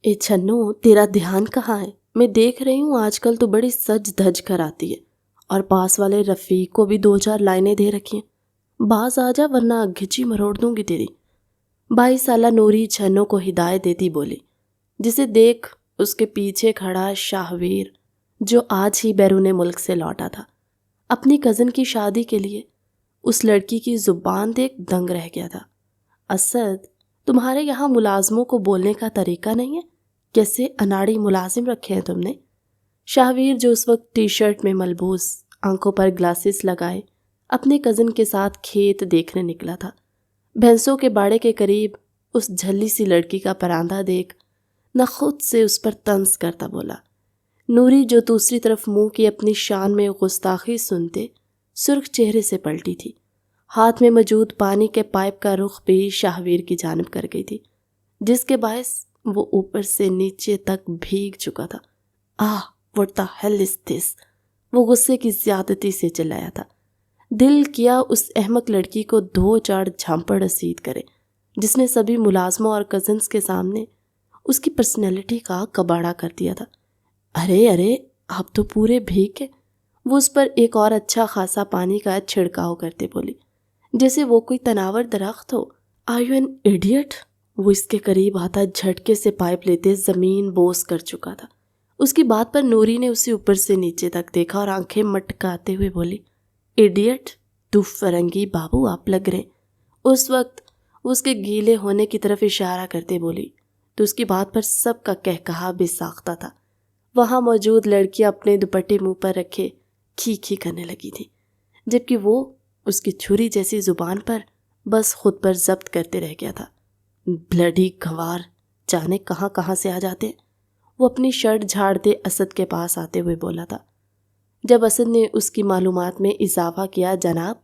اے چھنو، تیرا دھیان کہاں ہے؟ میں دیکھ رہی ہوں آج کل تو بڑی سج دھج کر آتی ہے، اور پاس والے رفیق کو بھی 2-4 لائنیں دے رکھی ہیں۔ باز آ جا ورنہ گھچی مروڑ دوں گی تیری۔ 22 سالہ نوری چھنو کو ہدایت دیتی بولی، جسے دیکھ اس کے پیچھے کھڑا شاہویر، جو آج ہی بیرون ملک سے لوٹا تھا اپنی کزن کی شادی کے لیے، اس لڑکی کی زبان دیکھ دنگ رہ گیا تھا۔ اسد، تمہارے یہاں ملازموں کو بولنے کا طریقہ نہیں ہے؟ کیسے اناڑی ملازم رکھے ہیں تم نے؟ شاہویر، جو اس وقت ٹی شرٹ میں ملبوس، آنکھوں پر گلاسز لگائے اپنے کزن کے ساتھ کھیت دیکھنے نکلا تھا، بھینسوں کے باڑے کے قریب اس جھلی سی لڑکی کا پراندھا دیکھ نہ خود سے اس پر طنز کرتا بولا۔ نوری، جو دوسری طرف منہ کی اپنی شان میں گستاخی سنتے سرخ چہرے سے پلٹی تھی، ہاتھ میں موجود پانی کے پائپ کا رخ بھی شاہویر کی جانب کر گئی تھی، جس کے باعث وہ اوپر سے نیچے تک بھیگ چکا تھا۔ what the hell is this؟ وہ غصے کی زیادتی سے چلایا تھا۔ دل کیا اس احمق لڑکی کو 2-4 جھامپڑ رسید کرے، جس نے سبھی ملازموں اور کزنز کے سامنے اس کی پرسنالٹی کا کباڑا کر دیا تھا۔ ارے آپ تو پورے بھیگ کے۔ وہ اس پر ایک اور اچھا خاصا پانی کا چھڑکاؤ کرتے بولی، جیسے وہ کوئی تناور درخت ہو۔ Are you an idiot؟ وہ اس کے قریب آتا جھٹکے سے پائپ لیتے زمین بوس کر چکا تھا۔ اس کی بات پر نوری نے اسے اوپر سے نیچے تک دیکھا اور آنکھیں مٹکاتے ہوئے بولی، ایڈیٹ؟ تو فرنگی بابو آپ لگ رہے۔ اس وقت اس کے گیلے ہونے کی طرف اشارہ کرتے بولی تو اس کی بات پر سب کا کہکہا بے ساختہ تھا۔ وہاں موجود لڑکیاں اپنے دوپٹے منہ پر رکھے کھی کھی کرنے لگی تھی، جبکہ وہ اس کی چھری جیسی زبان پر بس خود پر ضبط کرتے رہ گیا تھا۔ بلڈی گھوار، جانے کہاں کہاں سے آ جاتے۔ وہ اپنی شرٹ جھاڑتے اسد کے پاس آتے ہوئے بولا تھا۔ جب اسد نے اس کی معلومات میں اضافہ کیا، جناب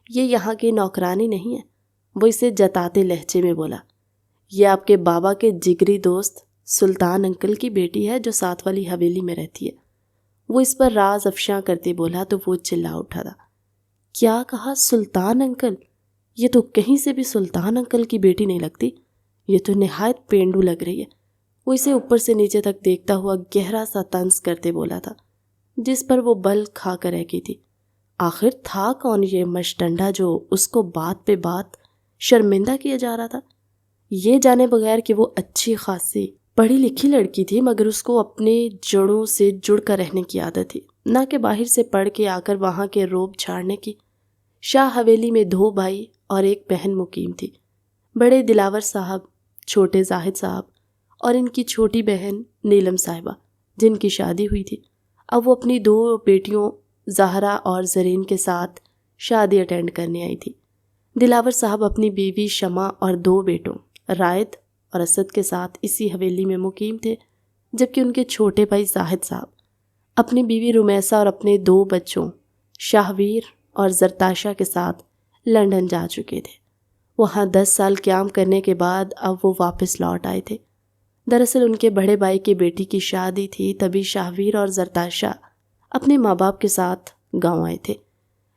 یہ یہاں کی نوکرانی نہیں ہے، وہ اسے جتاتے لہجے میں بولا، یہ آپ کے بابا کے جگری دوست سلطان انکل کی بیٹی ہے جو ساتھ والی حویلی میں رہتی ہے۔ وہ اس پر راز افشاں کرتے بولا تو وہ چلا اٹھا تھا۔ کیا کہا؟ سلطان انکل؟ یہ تو کہیں سے بھی سلطان انکل کی بیٹی نہیں لگتی، یہ تو نہایت پینڈو لگ رہی ہے۔ وہ اسے اوپر سے نیچے تک دیکھتا ہوا گہرا سا طنز کرتے بولا تھا، جس پر وہ بل کھا کر رہ گئی تھی۔ آخر تھا کون یہ مشٹنڈا جو اس کو بات پہ بات شرمندہ کیا جا رہا تھا؟ یہ جانے بغیر کہ وہ اچھی خاصی پڑھی لکھی لڑکی تھی، مگر اس کو اپنے جڑوں سے جڑ کر رہنے کی عادت تھی، نہ کہ باہر سے پڑھ کے آ کر وہاں کے روب جھاڑنے کی۔ شاہ حویلی میں 2 بھائی اور 1 بہن مقیم تھی، بڑے دلاور صاحب، چھوٹے زاہد صاحب اور ان کی چھوٹی بہن نیلم صاحبہ، جن کی شادی ہوئی تھی۔ اب وہ اپنی 2 بیٹیوں زہرا اور زرین کے ساتھ شادی اٹینڈ کرنے آئی تھی۔ دلاور صاحب اپنی بیوی شمع اور 2 بیٹوں رائد اور اسد کے ساتھ اسی حویلی میں مقیم تھے، جبکہ ان کے چھوٹے بھائی زاہد صاحب اپنی بیوی رمیسہ اور اپنے 2 بچوں شاہویر اور زرتاشا کے ساتھ لندن جا چکے تھے۔ وہاں 10 سال قیام کرنے کے بعد اب وہ واپس لوٹ آئے تھے۔ دراصل ان کے بڑے بھائی کی بیٹی کی شادی تھی، تبھی شاہویر اور زرتاشا اپنے ماں باپ کے ساتھ گاؤں آئے تھے۔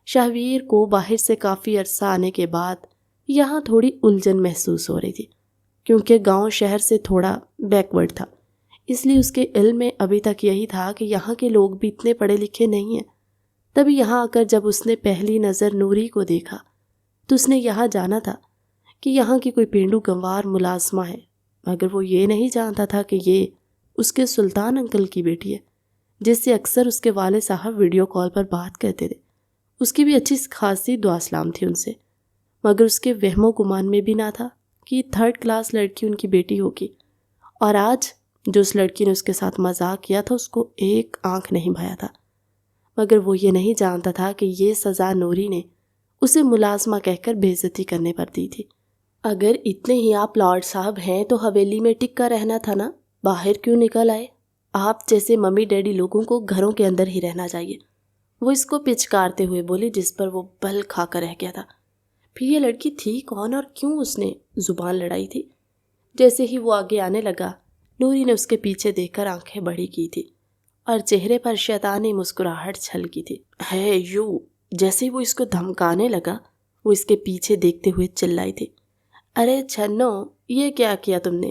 شاہویر کو باہر سے کافی عرصہ آنے کے بعد یہاں تھوڑی الجھن محسوس ہو رہی تھی، کیونکہ گاؤں شہر سے تھوڑا بیکورڈ تھا، اس لیے اس کے علم میں ابھی تک یہی تھا کہ یہاں کے لوگ بھی اتنے پڑھے لکھے نہیں ہیں۔ تبھی یہاں آ کر جب اس نے پہلی نظر نوری کو دیکھا تو اس نے یہاں جانا تھا کہ یہاں کی کوئی پینڈو گنوار ملازمہ ہے، مگر وہ یہ نہیں جانتا تھا کہ یہ اس کے سلطان انکل کی بیٹی ہے، جس سے اکثر اس کے والد صاحب ویڈیو کال پر بات کرتے تھے۔ اس کی بھی اچھی خاصی دعا سلام تھی ان سے، مگر اس کے وہم و گمان میں بھی نہ تھا کہ 3rd کلاس لڑکی ان کی بیٹی ہوگی۔ اور آج جو اس لڑکی نے اس کے ساتھ مذاق کیا تھا، اس کو ایک آنکھ نہیں بھایا تھا، مگر وہ یہ نہیں جانتا تھا کہ یہ سزا نوری نے اسے ملازمہ کہہ کر بے عزتی کرنے پر دی تھی۔ اگر اتنے ہی آپ لارڈ صاحب ہیں تو حویلی میں ٹک کر رہنا تھا نا، باہر کیوں نکل آئے؟ آپ جیسے ممی ڈیڈی لوگوں کو گھروں کے اندر ہی رہنا چاہیے، وہ اس کو پچکارتے ہوئے بولی، جس پر وہ بل کھا کر رہ گیا تھا۔ پھر یہ لڑکی تھی کون اور کیوں اس نے زبان لڑائی تھی؟ جیسے ہی وہ آگے آنے لگا، نوری نے اس کے پیچھے دیکھ کر آنکھیں بڑی کی تھی اور چہرے پر شیطانی مسکراہٹ چھلکی تھی۔ ہے یو! جیسے ہی وہ اس کو دھمکانے لگا، وہ اس کے پیچھے دیکھتے ہوئے چلائی تھی، ارے چھنو، یہ کیا کیا تم نے؟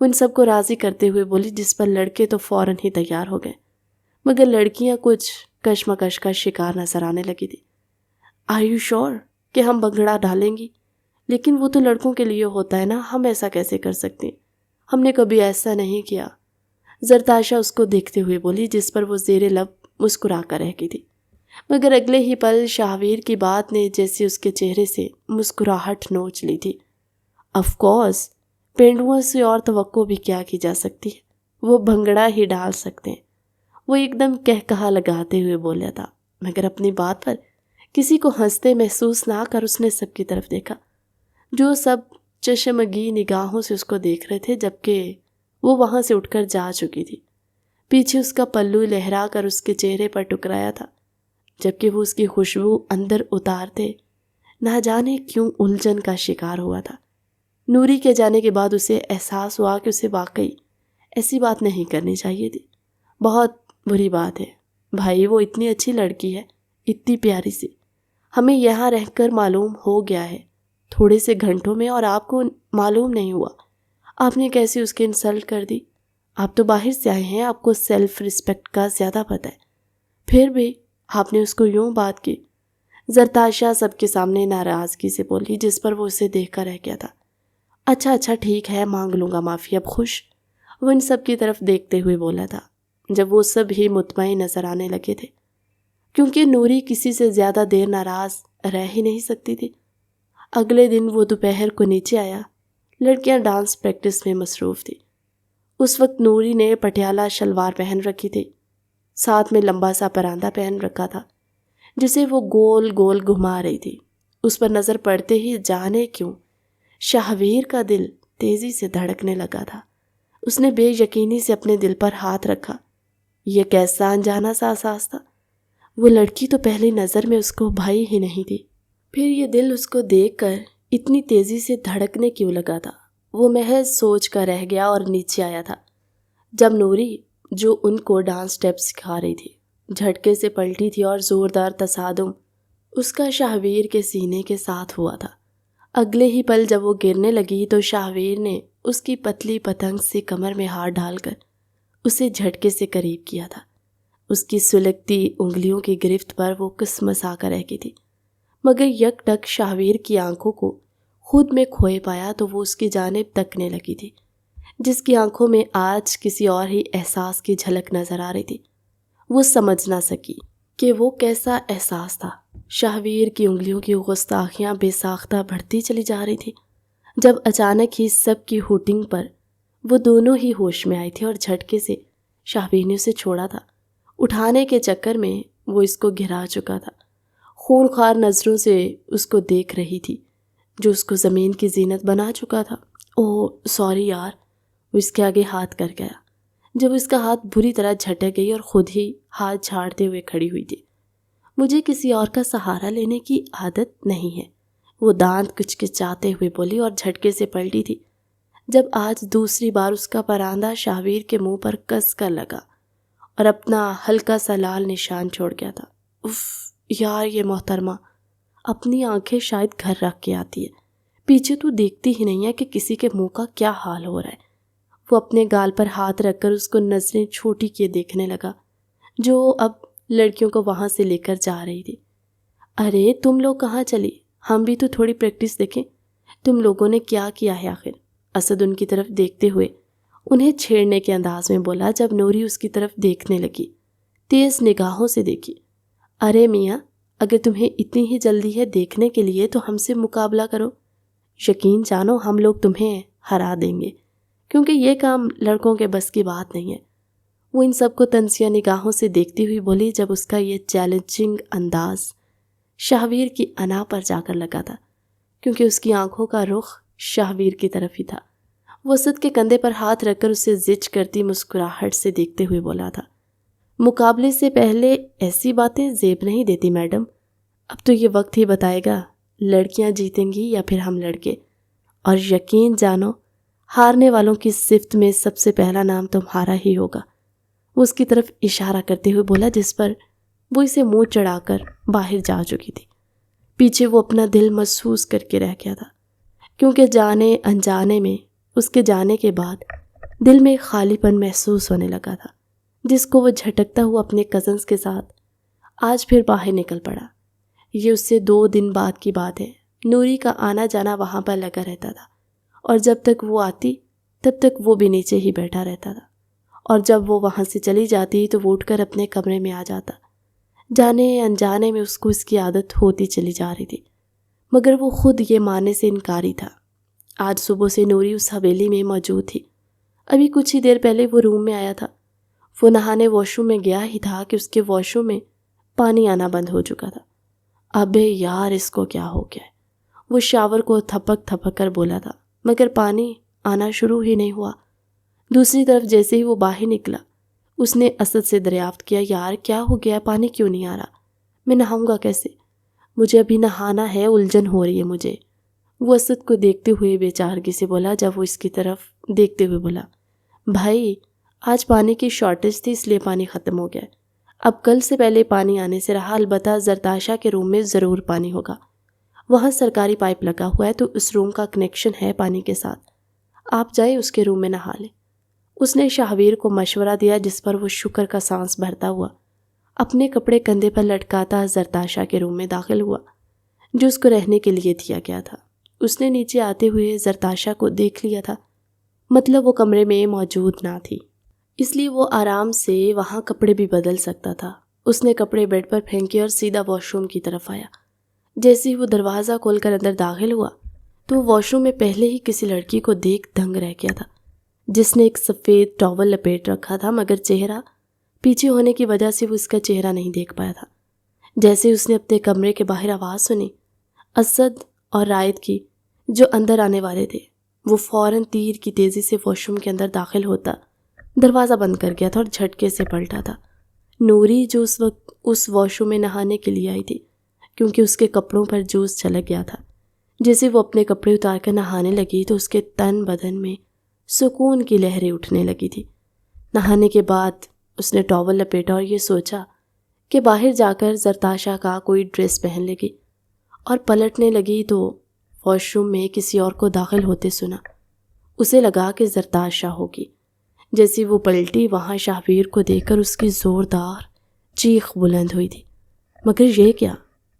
وہ ان سب کو راضی کرتے ہوئے بولی، جس پر لڑکے تو فوراً ہی تیار ہو گئے، مگر لڑکیاں کچھ کشمکش کا شکار نظر آنے لگی تھی۔ آر یو شور کہ ہم بھنگڑا ڈالیں گی؟ لیکن وہ تو لڑکوں کے لیے ہوتا ہے نا، ہم ایسا کیسے کر سکتے ہیں؟ ہم نے کبھی ایسا نہیں کیا، زرتاشا اس کو دیکھتے ہوئے بولی، جس پر وہ زیر لب مسکرا کر رہ گئی تھی۔ مگر اگلے ہی پل شاہویر کی بات نے جیسے اس کے چہرے سے مسکراہٹ نوچ لی تھی۔ آف کورس، پینڈوؤں سے اور توقع بھی کیا کی جا سکتی ہے، وہ بھنگڑا ہی ڈال سکتے ہیں، وہ ایک دم کہا لگاتے ہوئے بولا تھا۔ مگر اپنی بات پر کسی کو ہنستے محسوس نہ کر اس نے سب کی طرف دیکھا، جو سب چشمگی نگاہوں سے اس کو دیکھ رہے تھے، جبکہ وہ وہاں سے اٹھ کر جا چکی تھی۔ پیچھے اس کا پلو لہرا کر اس کے چہرے پر ٹکرایا تھا، جبکہ وہ اس کی خوشبو اندر اتارتے نہ جانے کیوں الجھن کا شکار ہوا تھا۔ نوری کے جانے کے بعد اسے احساس ہوا کہ اسے واقعی ایسی بات نہیں کرنی چاہیے تھی۔ بہت بری بات ہے بھائی، وہ اتنی اچھی لڑکی ہے، اتنی پیاری سی، ہمیں یہاں رہ کر معلوم ہو گیا ہے تھوڑے سے گھنٹوں میں، اور آپ کو معلوم نہیں ہوا۔ آپ نے کیسے اس کی انسلٹ کر دی؟ آپ تو باہر سے آئے ہیں، آپ کو سیلف رسپیکٹ کا زیادہ پتہ ہے، پھر بھی آپ نے اس کو یوں بات کی۔ زرتاشا سب کے سامنے ناراضگی سے بولی، جس پر وہ اسے دیکھ کر رہ گیا تھا۔ اچھا ٹھیک ہے، مانگ لوں گا معافی، اب خوش؟ وہ ان سب کی طرف دیکھتے ہوئے بولا تھا، جب وہ سب ہی مطمئن نظر آنے لگے تھے، کیونکہ نوری کسی سے زیادہ دیر ناراض رہ ہی نہیں سکتی تھی۔ اگلے دن وہ دوپہر کو نیچے آیا، لڑکیاں ڈانس پریکٹس میں مصروف تھی۔ اس وقت نوری نے پٹیالہ شلوار پہن رکھی تھی، ساتھ میں لمبا سا پراندہ پہن رکھا تھا، جسے وہ گول گول گھما رہی تھی۔ اس پر نظر پڑتے ہی جانے کیوں شاہویر کا دل تیزی سے دھڑکنے لگا تھا۔ اس نے بے یقینی سے اپنے دل پر ہاتھ رکھا۔ یہ کیسا انجانا سا احساس تھا؟ وہ لڑکی تو پہلی نظر میں اس کو بھائی ہی نہیں تھی، پھر یہ دل اس کو دیکھ کر اتنی تیزی سے دھڑکنے کیوں لگا تھا؟ وہ محض سوچ کر رہ گیا اور نیچے آیا تھا، جب نوری، جو ان کو ڈانس اسٹیپ سکھا رہی تھی، جھٹکے سے پلٹی تھی اور زوردار تصادم اس کا شاہویر کے سینے کے ساتھ ہوا تھا۔ اگلے ہی پل جب وہ گرنے لگی تو شاہویر نے اس کی پتلی پتنگ سے کمر میں ہاتھ ڈال کر اسے جھٹکے سے قریب کیا تھا۔ اس کی سلگتی انگلیوں کی گرفت پر وہ کسمسا کر رہ گئی تھی، مگر یک ٹک شاہویر کی آنکھوں کو خود میں کھوئے پایا تو وہ اس کی جانب تکنے لگی تھی، جس کی آنکھوں میں آج کسی اور ہی احساس کی جھلک نظر آ رہی تھی۔ وہ سمجھ نہ سکی کہ وہ کیسا احساس تھا۔ شاہویر کی انگلیوں کی گستاخیاں بے ساختہ بڑھتی چلی جا رہی تھی، جب اچانک ہی سب کی ہوٹنگ پر وہ دونوں ہی ہوش میں آئی تھی اور جھٹکے سے شاہویر نے اسے چھوڑا تھا۔ اٹھانے کے چکر میں وہ اس کو گھرا چکا تھا، خونخوار نظروں سے اس کو دیکھ رہی تھی، جو اس کو زمین کی زینت بنا چکا تھا۔ اوہ سوری یار، وہ اس کے آگے ہاتھ کر گیا، جب اس کا ہاتھ بری طرح جھٹک گئی اور خود ہی ہاتھ جھاڑتے ہوئے کھڑی ہوئی تھی۔ مجھے کسی اور کا سہارا لینے کی عادت نہیں ہے، وہ دانت کچکچاتے ہوئے بولی اور جھٹکے سے پلٹی تھی، جب آج دوسری بار اس کا پراندہ شاہویر کے منہ پر کس کر لگا اور اپنا ہلکا سا لال نشان چھوڑ گیا تھا۔ اف یار، یہ محترمہ اپنی آنکھیں شاید گھر رکھ کے آتی ہے، پیچھے تو دیکھتی ہی نہیں ہے کہ کسی کے منہ کا کیا حال ہو رہا ہے۔ وہ اپنے گال پر ہاتھ رکھ کر اس کو نظریں چھوٹی کیے دیکھنے لگا، جو اب لڑکیوں کو وہاں سے لے کر جا رہی تھی۔ ارے تم لوگ کہاں چلی؟ ہم بھی تو تھوڑی پریکٹس دیکھیں، تم لوگوں نے کیا کیا ہے آخر؟ اسد ان کی طرف دیکھتے ہوئے انہیں چھیڑنے کے انداز میں بولا، جب نوری اس کی طرف دیکھنے لگی، تیز نگاہوں سے دیکھی۔ ارے میاں، اگر تمہیں اتنی ہی جلدی ہے دیکھنے کے لیے تو ہم سے مقابلہ کرو، یقین جانو ہم لوگ تمہیں ہرا دیں گے، کیونکہ یہ کام لڑکوں کے بس کی بات نہیں ہے۔ وہ ان سب کو طنزیہ نگاہوں سے دیکھتی ہوئی بولی، جب اس کا یہ چیلنجنگ انداز شاہویر کی انا پر جا کر لگا تھا، کیونکہ اس کی آنکھوں کا رخ شاہویر کی طرف ہی تھا۔ وہ اسد کے کندھے پر ہاتھ رکھ کر اسے زچ کرتی مسکراہٹ سے دیکھتے ہوئے بولا تھا، مقابلے سے پہلے ایسی باتیں زیب نہیں دیتی میڈم، اب تو یہ وقت ہی بتائے گا لڑکیاں جیتیں گی یا پھر ہم لڑکے، اور یقین جانو ہارنے والوں کی صفت میں سب سے پہلا نام تمہارا ہی ہوگا۔ وہ اس کی طرف اشارہ کرتے ہوئے بولا، جس پر وہ اسے منہ چڑھا کر باہر جا چکی تھی۔ پیچھے وہ اپنا دل محسوس کر کے رہ گیا تھا، کیونکہ جانے انجانے میں اس کے جانے کے بعد دل میں ایک خالی پن محسوس ہونے لگا تھا جس کو وہ جھٹکتا ہوا اپنے کزنز کے ساتھ آج پھر باہر نکل پڑا۔ یہ اس سے 2 دن بعد کی بات ہے۔ نوری کا آنا جانا وہاں پر لگا رہتا تھا اور جب تک وہ آتی تب تک وہ بھی نیچے ہی بیٹھا رہتا تھا، اور جب وہ وہاں سے چلی جاتی تو وہ اٹھ کر اپنے کمرے میں آ جاتا۔ جانے انجانے میں اس کو اس کی عادت ہوتی چلی جا رہی تھی، مگر وہ خود یہ ماننے سے انکاری تھا۔ آج صبح سے نوری اس حویلی میں موجود تھی۔ ابھی کچھ ہی دیر پہلے وہ روم میں آیا تھا۔ وہ نہانے واش روم میں گیا ہی تھا کہ اس کے واش روم میں پانی آنا بند ہو چکا تھا۔ ابے یار، اس کو کیا ہو گیا ہے؟ وہ شاور کو تھپک تھپک کر بولا تھا، مگر پانی آنا شروع ہی نہیں ہوا۔ دوسری طرف جیسے ہی وہ باہر نکلا، اس نے اسد سے دریافت کیا، یار کیا ہو گیا، پانی کیوں نہیں آ رہا؟ میں نہاؤں گا کیسے؟ مجھے ابھی نہانا ہے، الجھن ہو رہی ہے مجھے۔ وہ اسد کو دیکھتے ہوئے بے چارگی سے بولا۔ جب وہ اس کی طرف دیکھتے ہوئے بولا، بھائی آج پانی کی شارٹیج تھی اس لیے پانی ختم ہو گیا ہے۔ اب کل سے پہلے پانی آنے سے رہا، البتہ زرتاشا کے روم میں ضرور پانی ہوگا۔ وہاں سرکاری پائپ لگا ہوا ہے تو اس روم کا کنیکشن ہے پانی کے ساتھ، آپ جائیں اس کے روم میں نہا لیں۔ اس نے شاہویر کو مشورہ دیا، جس پر وہ شکر کا سانس بھرتا ہوا اپنے کپڑے کندھے پر لٹکاتا زرتاشا کے روم میں داخل ہوا جو اس کو رہنے کے لیے دیا گیا تھا۔ اس نے نیچے آتے ہوئے زرتاشا کو دیکھ لیا تھا، مطلب وہ کمرے میں موجود نہ تھی، اس لیے وہ آرام سے وہاں کپڑے بھی بدل سکتا تھا۔ اس نے کپڑے بیڈ پر پھینکے اور سیدھا واش روم کی طرف آیا۔ جیسے ہی وہ دروازہ کھول کر اندر داخل ہوا تو وہ واش روم میں پہلے ہی کسی لڑکی کو دیکھ دنگ رہ گیا تھا، جس نے ایک سفید ٹاول لپیٹ رکھا تھا، مگر چہرہ پیچھے ہونے کی وجہ سے وہ اس کا چہرہ نہیں دیکھ پایا تھا۔ جیسے اس نے اپنے کمرے کے باہر آواز سنی اسد اور رائد کی جو اندر آنے والے تھے، وہ فوراً تیر کی تیزی سے واش روم کے اندر داخل ہوتا دروازہ بند کر گیا تھا اور جھٹکے سے پلٹا تھا۔ نوری جو اس وقت اس واش روم میں نہانے کے لیے آئی تھی، کیونکہ اس کے کپڑوں پر جوس چھلک گیا تھا، جیسے وہ اپنے کپڑے اتار کر نہانے لگی تو اس کے تن بدن میں سکون کی لہریں اٹھنے لگی تھی۔ نہانے کے بعد اس نے ٹاول لپیٹا اور یہ سوچا کہ باہر جا کر زرتاشا کا کوئی ڈریس پہن لے گی، اور پلٹنے لگی تو واش روم میں کسی اور کو داخل ہوتے سنا۔ اسے لگا کہ زرتاشا ہوگی۔ جیسی وہ پلٹی، وہاں شاہویر کو دیکھ کر اس کی زوردار چیخ بلند ہوئی تھی، مگر یہ کیا،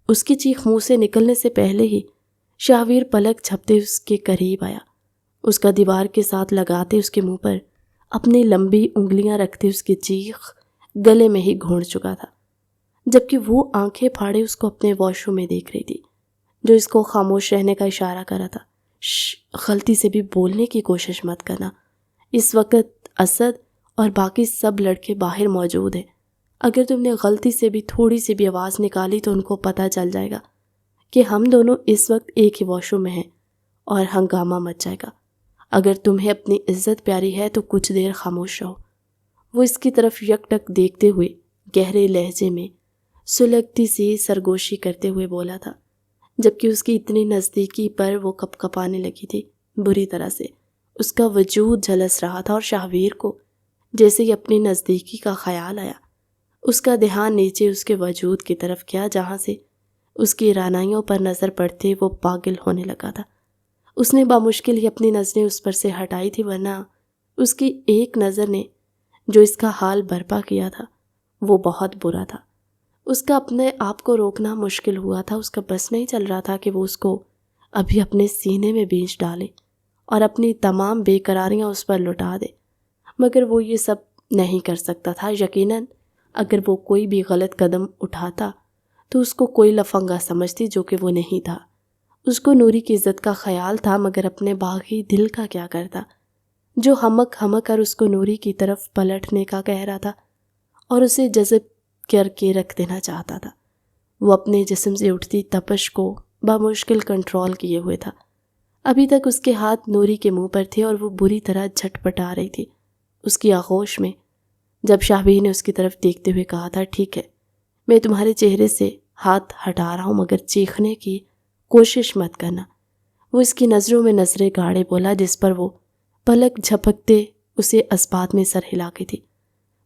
اس کی چیخ منہ سے نکلنے سے پہلے ہی شاہویر پلک جھپتے اس کے قریب آیا۔ اس کا دیوار کے ساتھ لگاتے اس کے منہ پر اپنی لمبی انگلیاں رکھتے اس کی چیخ گلے میں ہی گھونٹ چکا تھا، جبکہ وہ آنکھیں پھاڑے اس کو اپنے واش روم میں دیکھ رہی تھی، جو اس کو خاموش رہنے کا اشارہ کر رہا تھا۔ غلطی سے بھی بولنے کی کوشش مت کرنا، اس وقت اسد اور باقی سب لڑکے باہر موجود ہیں، اگر تم نے غلطی سے بھی تھوڑی سی بھی آواز نکالی تو ان کو پتہ چل جائے گا کہ ہم دونوں اس وقت ایک ہی واش روم میں ہیں اور ہنگامہ مچ جائے گا۔ اگر تمہیں اپنی عزت پیاری ہے تو کچھ دیر خاموش رہو۔ وہ اس کی طرف یک ٹک دیکھتے ہوئے گہرے لہجے میں سلگتی سی سرگوشی کرتے ہوئے بولا تھا، جبکہ اس کی اتنی نزدیکی پر وہ کپ کپانے لگی تھی بری طرح سے۔ اس کا وجود جھلس رہا تھا اور شاہویر کو جیسے ہی اپنی نزدیکی کا خیال آیا، اس کا دھیان نیچے اس کے وجود کی طرف گیا، جہاں سے اس کی رانائیوں پر نظر پڑتے وہ پاگل ہونے لگا تھا۔ اس نے بامشکل ہی اپنی نظریں اس پر سے ہٹائی تھی، ورنہ اس کی ایک نظر نے جو اس کا حال برپا کیا تھا وہ بہت برا تھا۔ اس کا اپنے آپ کو روکنا مشکل ہوا تھا، اس کا بس نہیں چل رہا تھا کہ وہ اس کو ابھی اپنے سینے میں بیچ ڈالے اور اپنی تمام بے قراریاں اس پر لٹا دے، مگر وہ یہ سب نہیں کر سکتا تھا۔ یقیناً اگر وہ کوئی بھی غلط قدم اٹھاتا تو اس کو کوئی لفنگا سمجھتی، جو کہ وہ نہیں تھا۔ اس کو نوری کی عزت کا خیال تھا، مگر اپنے باغی دل کا کیا کرتا، جو ہمک ہمک کر اس کو نوری کی طرف پلٹنے کا کہہ رہا تھا اور اسے جذب کر کے رکھ دینا چاہتا تھا۔ وہ اپنے جسم سے اٹھتی تپش کو بامشکل کنٹرول کیے ہوئے تھا۔ ابھی تک اس کے ہاتھ نوری کے منہ پر تھے اور وہ بری طرح جھٹپٹا رہی تھی اس کی آغوش میں۔ جب شاہویر نے اس کی طرف دیکھتے ہوئے کہا تھا، ٹھیک ہے، میں تمہارے چہرے سے ہاتھ ہٹا رہا ہوں، مگر چیخنے کی کوشش مت کرنا، وہ اس کی نظروں میں نظریں گاڑے بولا، جس پر وہ پلک جھپکتے اسے اسبات میں سر ہلاتی تھی۔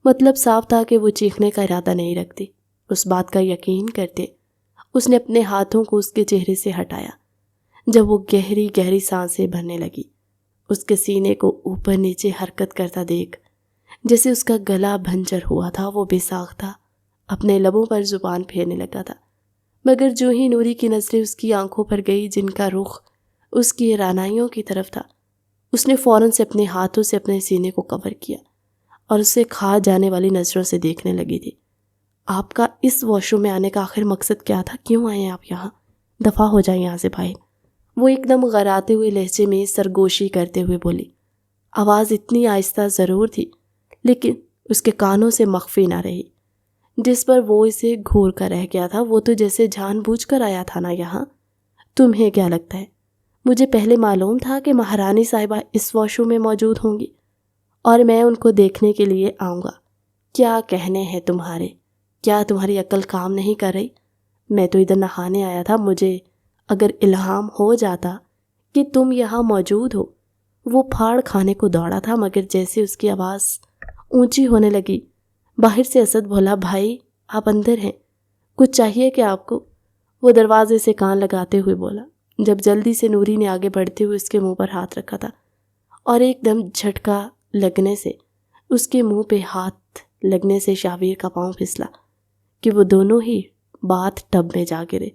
مطلب صاف تھا کہ وہ چیخنے کا ارادہ نہیں رکھتی۔ اس بات کا یقین کرتے اس نے اپنے ہاتھوں کو اس کے چہرے سے ہٹایا۔ جب وہ گہری گہری سانسیں بھرنے لگی، اس کے سینے کو اوپر نیچے حرکت کرتا دیکھ جیسے اس کا گلا بھنجر ہوا تھا، وہ بے ساختہ اپنے لبوں پر زبان پھیرنے لگا تھا، مگر جو ہی نوری کی نظریں اس کی آنکھوں پر گئی جن کا رخ اس کی رعنائیوں کی طرف تھا، اس نے فوراً سے اپنے ہاتھوں سے اپنے سینے کو کور کیا اور اسے کھا جانے والی نظروں سے دیکھنے لگی تھی۔ آپ کا اس واش روم میں آنے کا آخر مقصد کیا تھا؟ کیوں آئے ہیں آپ یہاں؟ دفع ہو جائیں یہاں سے بھائی، وہ ایک دم غراتے ہوئے لہجے میں سرگوشی کرتے ہوئے بولی۔ آواز اتنی آہستہ ضرور تھی لیکن اس کے کانوں سے مخفی نہ رہی۔ جس پر وہ اسے گھور کر رہ گیا تھا وہ تو جیسے جان بوجھ کر آیا تھا نا یہاں۔ تمہیں کیا لگتا ہے مجھے پہلے معلوم تھا کہ مہارانی صاحبہ اس واش روم میں موجود ہوں گی اور میں ان کو دیکھنے کے لیے آؤں گا؟ کیا کہنے ہیں تمہارے؟ کیا تمہاری عقل کام نہیں کر رہی؟ میں تو ادھر نہانے آیا تھا، مجھے اگر الہام ہو جاتا کہ تم یہاں موجود ہو۔ وہ پھاڑ کھانے کو دوڑا تھا مگر جیسے اس کی آواز اونچی ہونے لگی باہر سے اسد بولا، بھائی آپ اندر ہیں، کچھ چاہیے کہ آپ کو؟ وہ دروازے سے کان لگاتے ہوئے بولا جب جلدی سے نوری نے آگے بڑھتے ہوئے اس کے منہ پر ہاتھ رکھا تھا اور ایک دم جھٹکا لگنے سے اس کے منہ پہ ہاتھ لگنے سے شاویر کا پاؤں پھسلا کہ وہ دونوں ہی باتھ ٹب میں جا گرے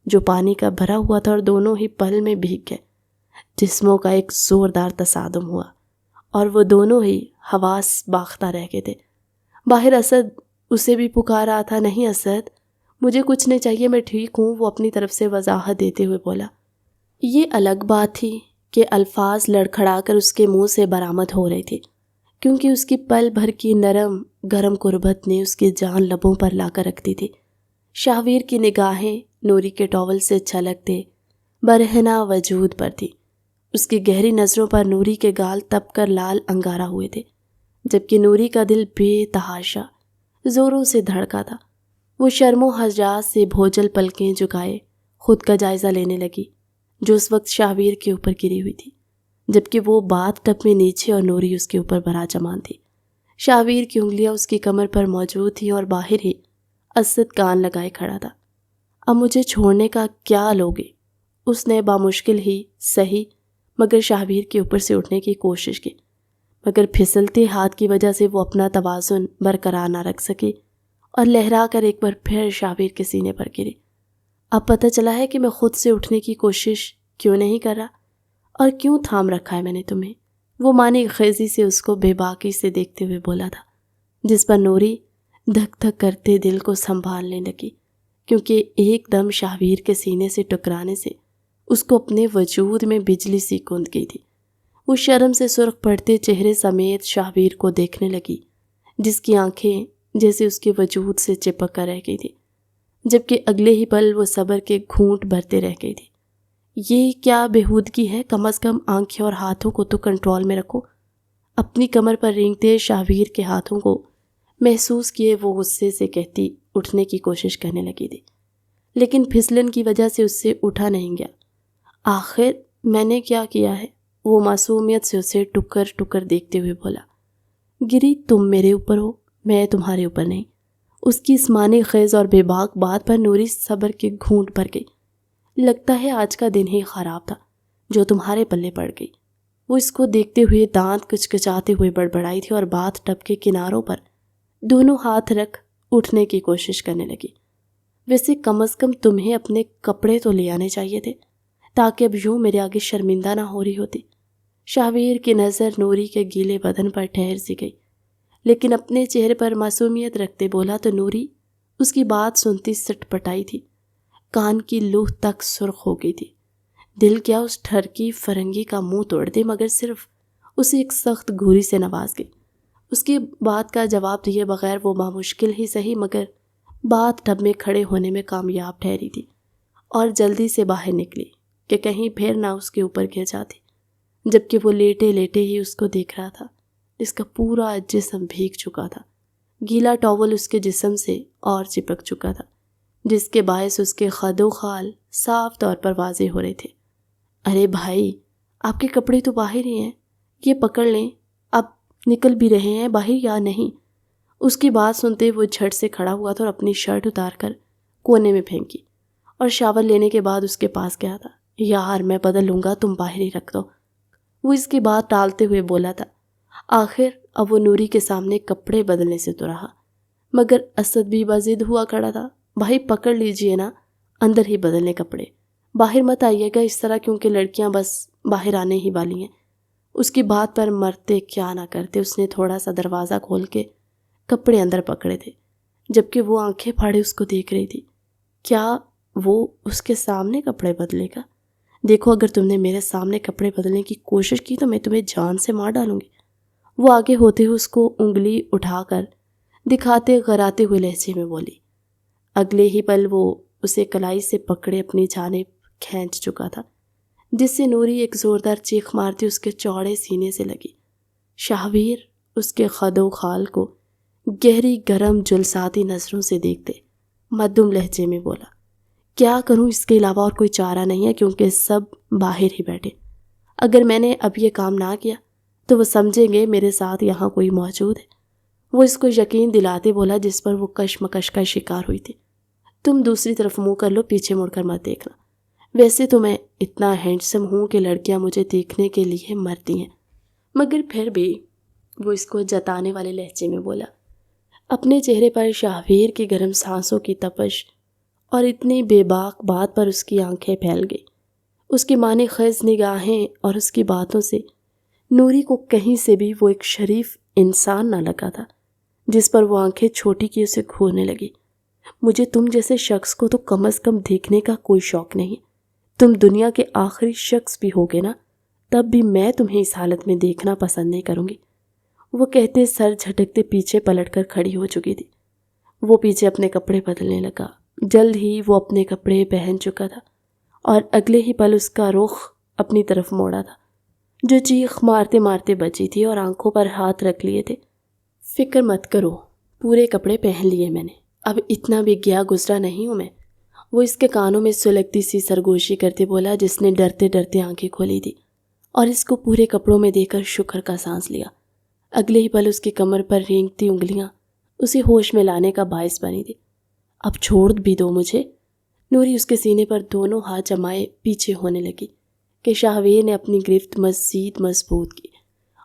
جو پانی کا بھرا ہوا تھا اور دونوں ہی پل میں بھیگ گئے۔ جسموں کا ایک زوردار تصادم ہوا اور وہ دونوں ہی حواس باختہ رہ گئے تھے۔ باہر اسد اسے بھی پکار رہا تھا، نہیں اسد مجھے کچھ نہیں چاہیے، میں ٹھیک ہوں، وہ اپنی طرف سے وضاحت دیتے ہوئے بولا۔ یہ الگ بات تھی کہ الفاظ لڑکھڑا کر اس کے منہ سے برآمد ہو رہے تھے کیونکہ اس کی پل بھر کی نرم گرم قربت نے اس کی جان لبوں پر لا کر رکھتی تھی۔ شاویر کی نگاہیں نوری کے ٹاول سے چھلکتے برہنہ وجود پر تھی۔ اس کی گہری نظروں پر نوری کے گال تپ کر لال انگارہ ہوئے تھے جبکہ نوری کا دل بے تحاشا زوروں سے دھڑکا تھا۔ وہ شرم و حجاز سے بھوجل پلکیں جھکائے خود کا جائزہ لینے لگی جو اس وقت شاویر کے اوپر گری ہوئی تھی جبکہ وہ باتھ ٹب میں نیچے اور نوری اس کے اوپر براجمان تھی۔ شاویر کی انگلیاں اس کی کمر پر موجود تھیں اور باہر ہی اسد کان لگائے کھڑا تھا۔ اب مجھے چھوڑنے کا کیا لوگے؟ اس نے بامشکل ہی صحیح مگر شاویر کے اوپر سے اٹھنے کی کوشش کی مگر پھسلتے ہاتھ کی وجہ سے وہ اپنا توازن برقرار نہ رکھ سکی اور لہرا کر ایک بار پھر شاویر کے سینے پر گری۔ اب پتہ چلا ہے کہ میں خود سے اٹھنے کی کوشش کیوں نہیں کر رہا اور کیوں تھام رکھا ہے میں نے تمہیں، وہ معنی خیزی سے اس کو بے باکی سے دیکھتے ہوئے بولا تھا، جس پر نوری دھک دھک کرتے دل کو سنبھالنے لگی کیونکہ ایک دم شاویر کے سینے سے ٹکرانے سے اس کو اپنے وجود میں بجلی سی گوند گئی تھی۔ وہ شرم سے سرخ پڑتے چہرے سمیت شاویر کو دیکھنے لگی جس کی آنکھیں جیسے اس کے وجود سے چپک کر رہ گئی تھی جبکہ اگلے ہی پل وہ صبر کے گھونٹ بھرتے رہ گئی تھی۔ یہ کیا بےہودگی ہے؟ کم از کم آنکھیں اور ہاتھوں کو تو کنٹرول میں رکھو۔ اپنی کمر پر رینگتے شاویر کے ہاتھوں کو محسوس کیے وہ غصے سے کہتی اٹھنے کی کوشش کرنے لگی تھی لیکن پھسلن کی وجہ سے اس سے اٹھا نہیں گیا۔ آخر میں نے کیا کیا ہے؟ وہ معصومیت سے اسے ٹکر ٹکر دیکھتے ہوئے بولا۔ گری تم میرے اوپر ہو، میں تمہارے اوپر نہیں۔ اس کی اس معنی خیز اور بے باک بات پر نوری صبر کے گھونٹ بھر گئی۔ لگتا ہے آج کا دن ہی خراب تھا جو تمہارے پلے پڑ گئی۔ وہ اس کو دیکھتے ہوئے دانت کچکچاتے ہوئے بڑبڑائی تھی اور باتھ ٹب کے کناروں پر دونوں ہاتھ رکھ اٹھنے کی کوشش کرنے لگی۔ ویسے کم از کم تمہیں اپنے کپڑے تو لے آنے چاہیے تھے تاکہ اب یوں میرے آگے شرمندہ نہ ہو رہی ہوتی۔ شاویر کی نظر نوری کے گیلے بدن پر ٹھہر سی گئی لیکن اپنے چہرے پر معصومیت رکھتے بولا تو نوری اس کی بات سنتی سٹ پٹائی تھی، کان کی لوح تک سرخ ہو گئی تھی۔ دل کیا اس ٹھرکی فرنگی کا منہ توڑ دے مگر صرف اسے ایک سخت گھوری سے نواز گئی۔ اس کی بات کا جواب دیے بغیر وہ بامشکل ہی صحیح مگر باتھ ٹب میں کھڑے ہونے میں کامیاب ٹھہری تھی اور جلدی سے باہر نکلی کہ کہیں پھر نہ اس کے اوپر گر جاتی جبکہ وہ لیٹے لیٹے ہی اس کو دیکھ رہا تھا۔ اس کا پورا جسم بھیگ چکا تھا، گیلا ٹاول اس کے جسم سے اور چپک چکا تھا جس کے باعث اس کے خد و خال صاف طور پر واضح ہو رہے تھے۔ ارے بھائی آپ کے کپڑے تو باہر ہی ہیں، یہ پکڑ لیں، اب نکل بھی رہے ہیں باہر یا نہیں؟ اس کی بات سنتے وہ جھٹ سے کھڑا ہوا تھا اور اپنی شرٹ اتار کر کونے میں پھینکی اور شاور لینے کے بعد اس کے پاس گیا تھا۔ یار میں بدل لوں گا، تم باہر ہی رکھ دو۔ وہ اس کی بات ٹالتے ہوئے بولا تھا۔ آخر اب وہ نوری کے سامنے کپڑے بدلنے سے تو رہا، مگر اسد بھی بضد ہوا کھڑا تھا۔ بھائی پکڑ لیجئے نا، اندر ہی بدلنے کپڑے، باہر مت آئیے گا اس طرح، کیونکہ لڑکیاں بس باہر آنے ہی والی ہیں۔ اس کی بات پر مرتے کیا نہ کرتے، اس نے تھوڑا سا دروازہ کھول کے کپڑے اندر پکڑے تھے، جبکہ وہ آنکھیں پھاڑے اس کو دیکھ رہی تھی۔ کیا وہ اس کے سامنے کپڑے بدلے گا؟ دیکھو، اگر تم نے میرے سامنے کپڑے بدلنے کی کوشش کی تو میں تمہیں جان سے مار ڈالوں گی۔ وہ آگے ہوتے ہوئے اس کو انگلی اٹھا کر دکھاتے غراتے ہوئے لہجے میں بولی۔ اگلے ہی پل وہ اسے کلائی سے پکڑے اپنی جانب کھینچ چکا تھا، جس سے نوری ایک زوردار چیخ مارتی اس کے چوڑے سینے سے لگی۔ شاہویر اس کے خد و خال کو گہری گرم جلساتی نظروں سے دیکھتے مدھم لہجے میں بولا، کیا کروں، اس کے علاوہ اور کوئی چارہ نہیں ہے، کیونکہ سب باہر ہی بیٹھے۔ اگر میں نے اب یہ کام نہ کیا تو وہ سمجھیں گے میرے ساتھ یہاں کوئی موجود ہے۔ وہ اس کو یقین دلاتے بولا، جس پر وہ کشمکش کا شکار ہوئی تھی۔ تم دوسری طرف منہ کر لو، پیچھے مڑ کر مت دیکھنا۔ ویسے تو میں اتنا ہینڈسم ہوں کہ لڑکیاں مجھے دیکھنے کے لیے مرتی ہیں، مگر پھر بھی، وہ اس کو جتانے والے لہجے میں بولا۔ اپنے چہرے پر شاہویر کی گرم سانسوں کی تپش اور اتنی بے باک بات پر اس کی آنکھیں پھیل گئی۔ اس کی معنی خیز نگاہیں اور اس کی باتوں سے نوری کو کہیں سے بھی وہ ایک شریف انسان نہ لگا تھا، جس پر وہ آنکھیں چھوٹی کی اسے گھورنے لگی۔ مجھے تم جیسے شخص کو تو کم از کم دیکھنے کا کوئی شوق نہیں، تم دنیا کے آخری شخص بھی ہوگے نا، تب بھی میں تمہیں اس حالت میں دیکھنا پسند نہیں کروں گی۔ وہ کہتے سر جھٹکتے پیچھے پلٹ کر کھڑی ہو چکی تھی۔ وہ پیچھے اپنے کپڑے بدلنے لگا۔ جلد ہی وہ اپنے کپڑے پہن چکا تھا اور اگلے ہی پل اس کا رخ اپنی طرف موڑا تھا، جو چیخ مارتے مارتے بچی تھی اور آنکھوں پر ہاتھ رکھ لیے تھے۔ فکر مت کرو، پورے کپڑے پہن لیے میں نے، اب اتنا بھی گیا گزرا نہیں ہوں میں۔ وہ اس کے کانوں میں سلگتی سی سرگوشی کرتے بولا، جس نے ڈرتے ڈرتے آنکھیں کھولی تھی اور اس کو پورے کپڑوں میں دیکھ کر شکر کا سانس لیا۔ اگلے ہی پل اس کی کمر پر رینگتی انگلیاں اسے ہوش میں لانے کا باعث بنی تھی۔ اب چھوڑ بھی دو مجھے، نوری اس کے سینے پر دونوں ہاتھ جمائے پیچھے ہونے لگی کہ شاہویر نے اپنی گرفت مزید مضبوط کی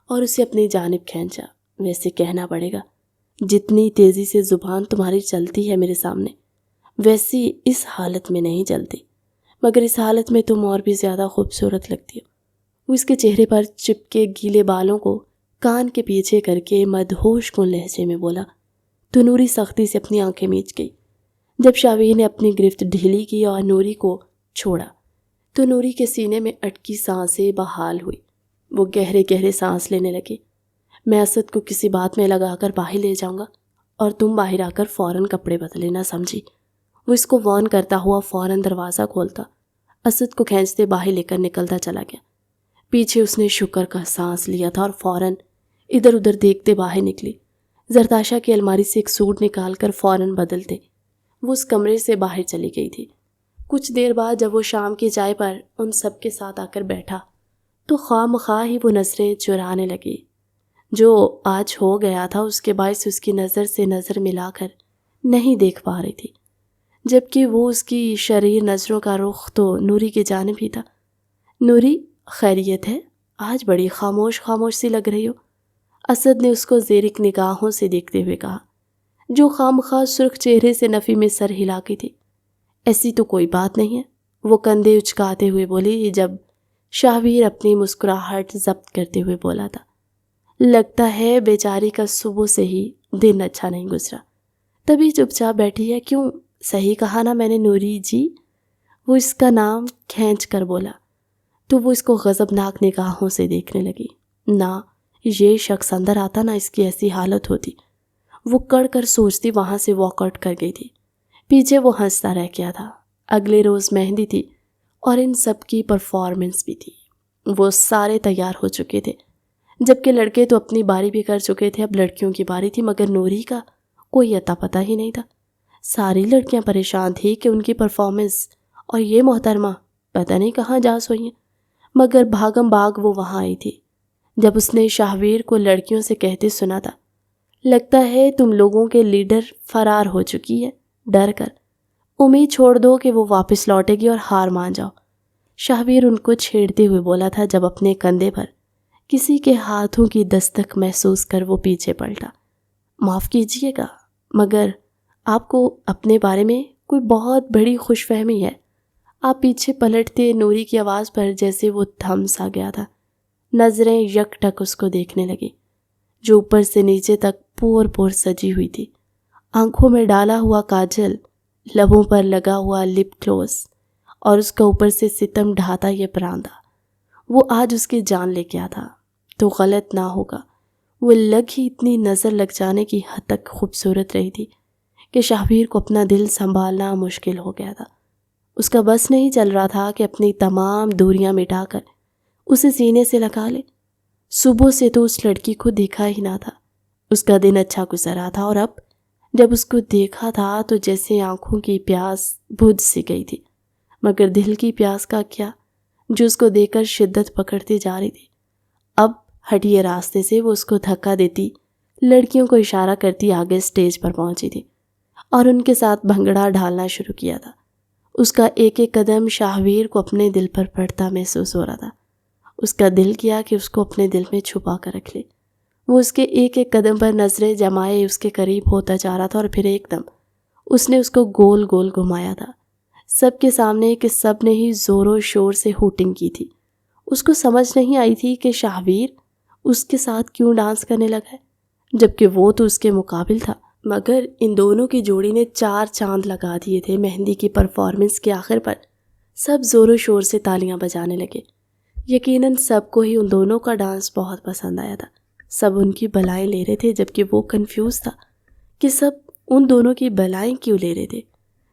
اور اسے اپنی جانب کھینچا۔ ویسے کہنا پڑے گا، جتنی تیزی سے زبان تمہاری چلتی ہے میرے سامنے، ویسی اس حالت میں نہیں چلتی، مگر اس حالت میں تم اور بھی زیادہ خوبصورت لگتی ہو۔ وہ اس کے چہرے پر چپکے گیلے بالوں کو کان کے پیچھے کر کے مدہوش کن لہجے میں بولا۔ تو نوری سختی سے اپنی آنکھیں میچ گئی۔ جب شاہویر نے اپنی گرفت ڈھیلی کی اور نوری کو چھوڑا تو نوری کے سینے میں اٹکی سانسیں بحال ہوئی۔ وہ گہرے گہرے سانس لینے لگی۔ میں اسد کو کسی بات میں لگا کر باہر لے جاؤں گا اور تم باہر آ کر فوراً کپڑے بدلے، نہ سمجھی؟ وہ اس کو وارن کرتا ہوا فوراً دروازہ کھولتا، اسد کو کھینچتے باہر لے کر نکلتا چلا گیا۔ پیچھے اس نے شکر کا سانس لیا تھا اور فوراً ادھر ادھر دیکھتے باہر نکلی۔ زرتاشا کی الماری سے ایک سوٹ نکال کر فوراً بدلتے وہ اس کمرے سے باہر چلی گئی تھی۔ کچھ دیر بعد جب وہ شام کی چائے پر ان سب کے ساتھ آ کر بیٹھا تو خواہ مخواہ ہی وہ نظریں چرانے لگی۔ جو آج ہو گیا تھا اس کے باعث اس کی نظر سے نظر ملا کر نہیں دیکھ پا رہی تھی، جبکہ وہ اس کی شریر نظروں کا رخ تو نوری کی جانب ہی تھا۔ نوری، خیریت ہے؟ آج بڑی خاموش خاموش سی لگ رہی ہو، اسد نے اس کو زیرک نگاہوں سے دیکھتے ہوئے کہا، جو خامخواہ سرخ چہرے سے نفی میں سر ہلا کی تھی۔ ایسی تو کوئی بات نہیں ہے، وہ کندھے اچکاتے ہوئے بولی، جب شاہویر اپنی مسکراہٹ ضبط کرتے ہوئے بولا تھا۔ لگتا ہے بیچاری کا صبح سے ہی دن اچھا نہیں گزرا، تبھی چپ چاپ بیٹھی ہے۔ کیوں، صحیح کہا نا میں نے نوری جی؟ وہ اس کا نام کھینچ کر بولا تو وہ اس کو غضبناک نگاہوں سے دیکھنے لگی۔ نہ، یہ شخص اندر آتا نہ اس کی ایسی حالت ہوتی۔ وہ کڑ کر سوچتی وہاں سے واک آؤٹ کر گئی تھی۔ پیچھے وہ ہنستا رہ گیا تھا۔ اگلے روز مہندی تھی اور ان سب کی پرفارمنس بھی تھی۔ وہ سارے تیار ہو چکے تھے، جبکہ لڑکے تو اپنی باری بھی کر چکے تھے، اب لڑکیوں کی باری تھی، مگر نوری کا کوئی اتا پتہ ہی نہیں تھا۔ ساری لڑکیاں پریشان تھی کہ ان کی پرفارمنس اور یہ محترمہ پتہ نہیں کہاں جا سوئی ہیں، مگر بھاگم بھاگ وہ وہاں آئی تھی۔ جب اس نے شاہویر کو لڑکیوں سے کہتے سنا تھا، لگتا ہے تم لوگوں کے لیڈر فرار ہو چکی ہے، ڈر کر امید چھوڑ دو کہ وہ واپس لوٹے گی اور ہار مان جاؤ، شاہویر ان کو چھیڑتے ہوئے بولا تھا، جب اپنے کندھے پر کسی کے ہاتھوں کی دستک محسوس کر وہ پیچھے پلٹا۔ معاف کیجیے گا، مگر آپ کو اپنے بارے میں کوئی بہت بڑی خوش فہمی ہے۔ آپ پیچھے پلٹتے نوری کی آواز پر جیسے وہ تھم سا گیا تھا۔ نظریں یک ٹک اس کو دیکھنے لگی، جو اوپر سے نیچے تک پور پور سجی ہوئی تھی۔ آنکھوں میں ڈالا ہوا کاجل، لبوں پر لگا ہوا لپ گلوس، اور اس کا اوپر سے ستم ڈھاتا یہ پراندہ۔ وہ آج اس کی جان لے کے آیا تھا تو غلط نہ ہوگا۔ وہ لگ ہی اتنی نظر لگ جانے کی حد تک خوبصورت رہی تھی کہ شاہویر کو اپنا دل سنبھالنا مشکل ہو گیا تھا۔ اس کا بس نہیں چل رہا تھا کہ اپنی تمام دوریاں مٹا کر اسے سینے سے لگا لے۔ صبح سے تو اس لڑکی کو دیکھا ہی نہ تھا۔ اس کا دن اچھا گزرا تھا، اور اب جب اس کو دیکھا تھا تو جیسے آنکھوں کی پیاس بجھ سی گئی تھی، مگر دل کی پیاس کا کیا، جو اس کو دیکھ کر شدت پکڑتی جا رہی تھی۔ اب ہٹیے راستے سے وہ اس کو دھکا دیتی، لڑکیوں کو اشارہ کرتی آگے اسٹیج پر پہنچی تھی اور ان کے ساتھ بھنگڑا ڈھالنا شروع کیا تھا۔ اس کا ایک ایک قدم شاہویر کو اپنے دل پر پڑتا محسوس ہو رہا تھا۔ اس کا دل کیا کہ اس کو اپنے دل میں چھپا کر رکھ لے۔ وہ اس کے ایک ایک قدم پر نظریں جمائے اس کے قریب ہوتا جا رہا تھا، اور پھر ایک دم اس نے اس کو گول گول گھمایا تھا، سب کے سامنے کہ سب نے ہی زور و شور سے ہوٹنگ کی تھی۔ اس کو سمجھ نہیں آئی تھی کہ شاہویر اس کے ساتھ کیوں ڈانس کرنے لگا ہے، جبکہ وہ تو اس کے مقابل تھا۔ مگر ان دونوں کی جوڑی نے 4 چاند لگا دیے تھے۔ مہندی کی پرفارمنس کے آخر پر سب زور و شور سے تالیاں بجانے لگے۔ یقیناً سب کو ہی ان دونوں کا ڈانس بہت پسند آیا تھا۔ سب ان کی بلائیں لے رہے تھے، جبکہ وہ کنفیوز تھا کہ سب ان دونوں کی بلائیں کیوں لے رہے تھے،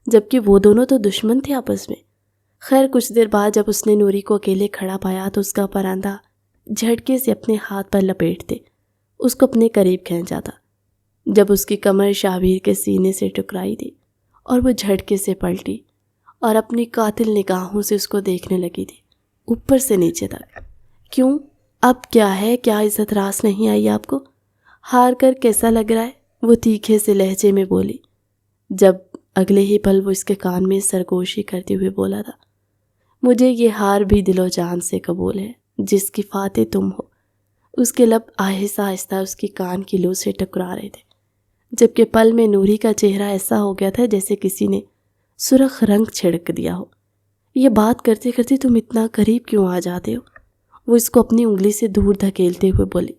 جبکہ وہ دونوں تو دشمن تھے آپس میں۔ خیر کچھ دیر بعد جب اس نے نوری کو اکیلے کھڑا پایا تو اس کا پراندہ جھٹکے سے اپنے ہاتھ پر لپیٹتے اس کو اپنے قریب کھینچا تھا۔ جب اس کی کمر شاہویر کے سینے سے ٹکرائی تھی اور وہ جھٹکے سے پلٹی اور اپنی قاتل نگاہوں سے اس کو دیکھنے لگی تھی، اوپر سے نیچے تک۔ کیوں؟ اب کیا ہے؟ کیا عزت راس نہیں آئی آپ کو؟ ہار کر کیسا لگ رہا ہے؟ وہ تیکھے سے لہجے میں بولی۔ جب اگلے ہی پل وہ اس کے کان میں سرگوشی کرتے ہوئے بولا تھا، مجھے یہ ہار بھی دل و جان سے قبول ہے جس کی فاتح تم ہو۔ اس کے لب آہستہ آہستہ اس کی کان کی لو سے ٹکرا رہے تھے، جبکہ پل میں نوری کا چہرہ ایسا ہو گیا تھا جیسے کسی نے سرخ رنگ چھڑک دیا ہو۔ یہ بات کرتے کرتے تم اتنا قریب کیوں آ جاتے ہو؟ وہ اس کو اپنی انگلی سے دور دھکیلتے ہوئے بولی۔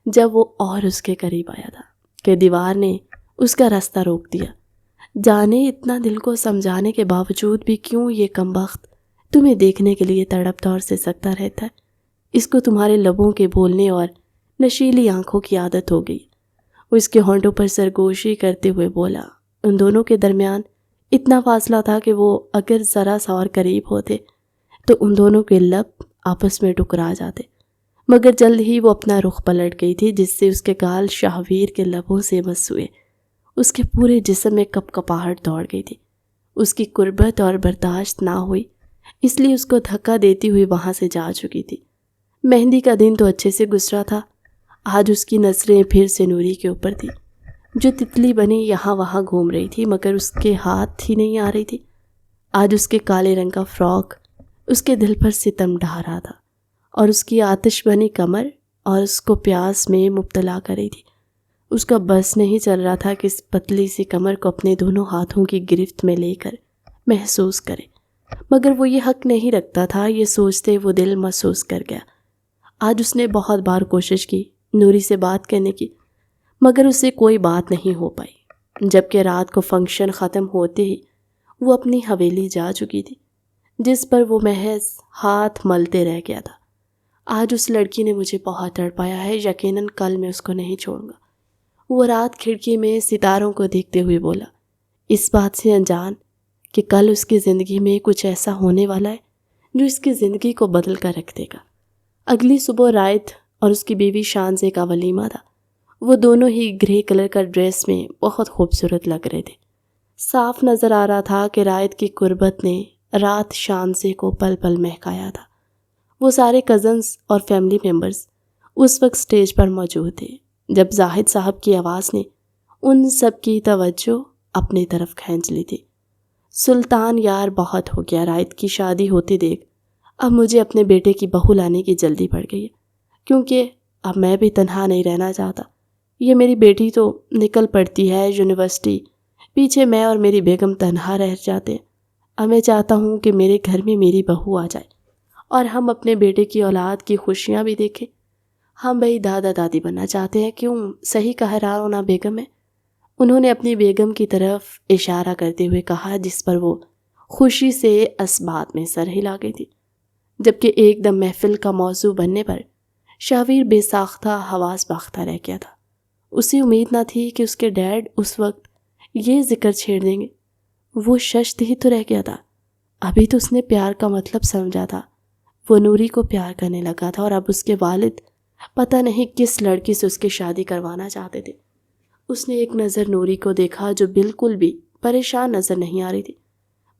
جب وہ اور اس کے قریب آیا تھا کہ دیوار نے اس کا راستہ روک دیا۔ جانے اتنا دل کو سمجھانے کے باوجود بھی کیوں یہ کمبخت تمہیں دیکھنے کے لیے تڑپتا اور سسکتا رہتا ہے؟ اس کو تمہارے لبوں کے بولنے اور نشیلی آنکھوں کی عادت ہو گئی۔ وہ اس کے ہونٹوں پر سرگوشی کرتے ہوئے بولا۔ ان دونوں کے درمیان اتنا فاصلہ تھا کہ وہ اگر ذرا سا اور قریب ہوتے تو ان دونوں کے لب آپس میں ٹکرا جاتے، مگر جلد ہی وہ اپنا رخ پلٹ گئی تھی، جس سے اس کے گال شاہویر کے لبوں سے مس ہوئے۔ اس کے پورے جسم میں کپ کپاہٹ دوڑ گئی تھی۔ اس کی قربت اور برداشت نہ ہوئی، اس لیے اس کو دھکا دیتی ہوئی وہاں سے جا چکی تھی۔ مہندی کا دن تو اچھے سے گزرا تھا۔ آج اس کی نظریں پھر سے نوری کے اوپر تھی، جو تتلی بنی یہاں وہاں گھوم رہی تھی، مگر اس کے ہاتھ ہی نہیں آ رہی تھی۔ آج اس کے کالے رنگ کا فراک اس کے دل پر ستم ڈھا رہا تھا، اور اس کی آتش بنی کمر اور اس کو پیاس میں مبتلا کر رہی تھی۔ اس کا بس نہیں چل رہا تھا کہ اس پتلی سی کمر کو اپنے دونوں ہاتھوں کی گرفت میں لے کر محسوس کرے، مگر وہ یہ حق نہیں رکھتا تھا۔ یہ سوچتے وہ دل محسوس کر گیا۔ آج اس نے بہت بار کوشش کی نوری سے بات کرنے کی، مگر اس سے کوئی بات نہیں ہو پائی، جبکہ رات کو فنکشن ختم ہوتے ہی وہ اپنی حویلی جا چکی تھی، جس پر وہ محض ہاتھ ملتے رہ گیا تھا۔ آج اس لڑکی نے مجھے بہت تڑپایا ہے، یقیناً کل میں اس کو نہیں چھوڑوں گا۔ وہ رات کھڑکی میں ستاروں کو دیکھتے ہوئے بولا، اس بات سے انجان کہ کل اس کی زندگی میں کچھ ایسا ہونے والا ہے جو اس کی زندگی کو بدل کر رکھ دے گا۔ اگلی صبح رائت اور اس کی بیوی شانزے کا ولیمہ تھا۔ وہ دونوں ہی گرے کلر کا ڈریس میں بہت خوبصورت لگ رہے تھے۔ صاف نظر آ رہا تھا کہ رائت کی قربت نے رات شانزے کو پل پل مہکایا تھا۔ وہ سارے کزنز اور فیملی ممبرز اس وقت سٹیج پر موجود تھے جب زاہد صاحب کی آواز نے ان سب کی توجہ اپنی طرف کھینچ لی تھی۔ سلطان یار بہت ہو گیا، رائت کی شادی ہوتی دیکھ اب مجھے اپنے بیٹے کی بہو لانے کی جلدی پڑ گئی ہے، کیونکہ اب میں بھی تنہا نہیں رہنا چاہتا۔ یہ میری بیٹی تو نکل پڑتی ہے یونیورسٹی، پیچھے میں اور میری بیگم تنہا رہ جاتے ہیں۔ اب میں چاہتا ہوں کہ میرے گھر میں میری بہو آ جائے اور ہم اپنے بیٹے کی اولاد کی خوشیاں بھی دیکھیں۔ ہم بھائی دادا دادی بننا چاہتے ہیں، کیوں؟ صحیح کہہ رہا ہوں نا بیگم ہے؟ انہوں نے اپنی بیگم کی طرف اشارہ کرتے ہوئے کہا، جس پر وہ خوشی سے اسبات میں سر ہلا گئی تھی، جبکہ ایک دم محفل کا موضوع بننے پر شاویر بے ساختہ حواس باختہ رہ گیا تھا۔ اسے امید نہ تھی کہ اس کے ڈیڈ اس وقت یہ ذکر چھیڑ دیں گے۔ وہ ششت ہی تو رہ گیا تھا، ابھی تو اس نے پیار کا مطلب سمجھا تھا۔ وہ نوری کو پیار کرنے لگا تھا اور اب اس کے والد پتہ نہیں کس لڑکی سے اس کی شادی کروانا چاہتے تھے۔ اس نے ایک نظر نوری کو دیکھا جو بالکل بھی پریشان نظر نہیں آ رہی تھی،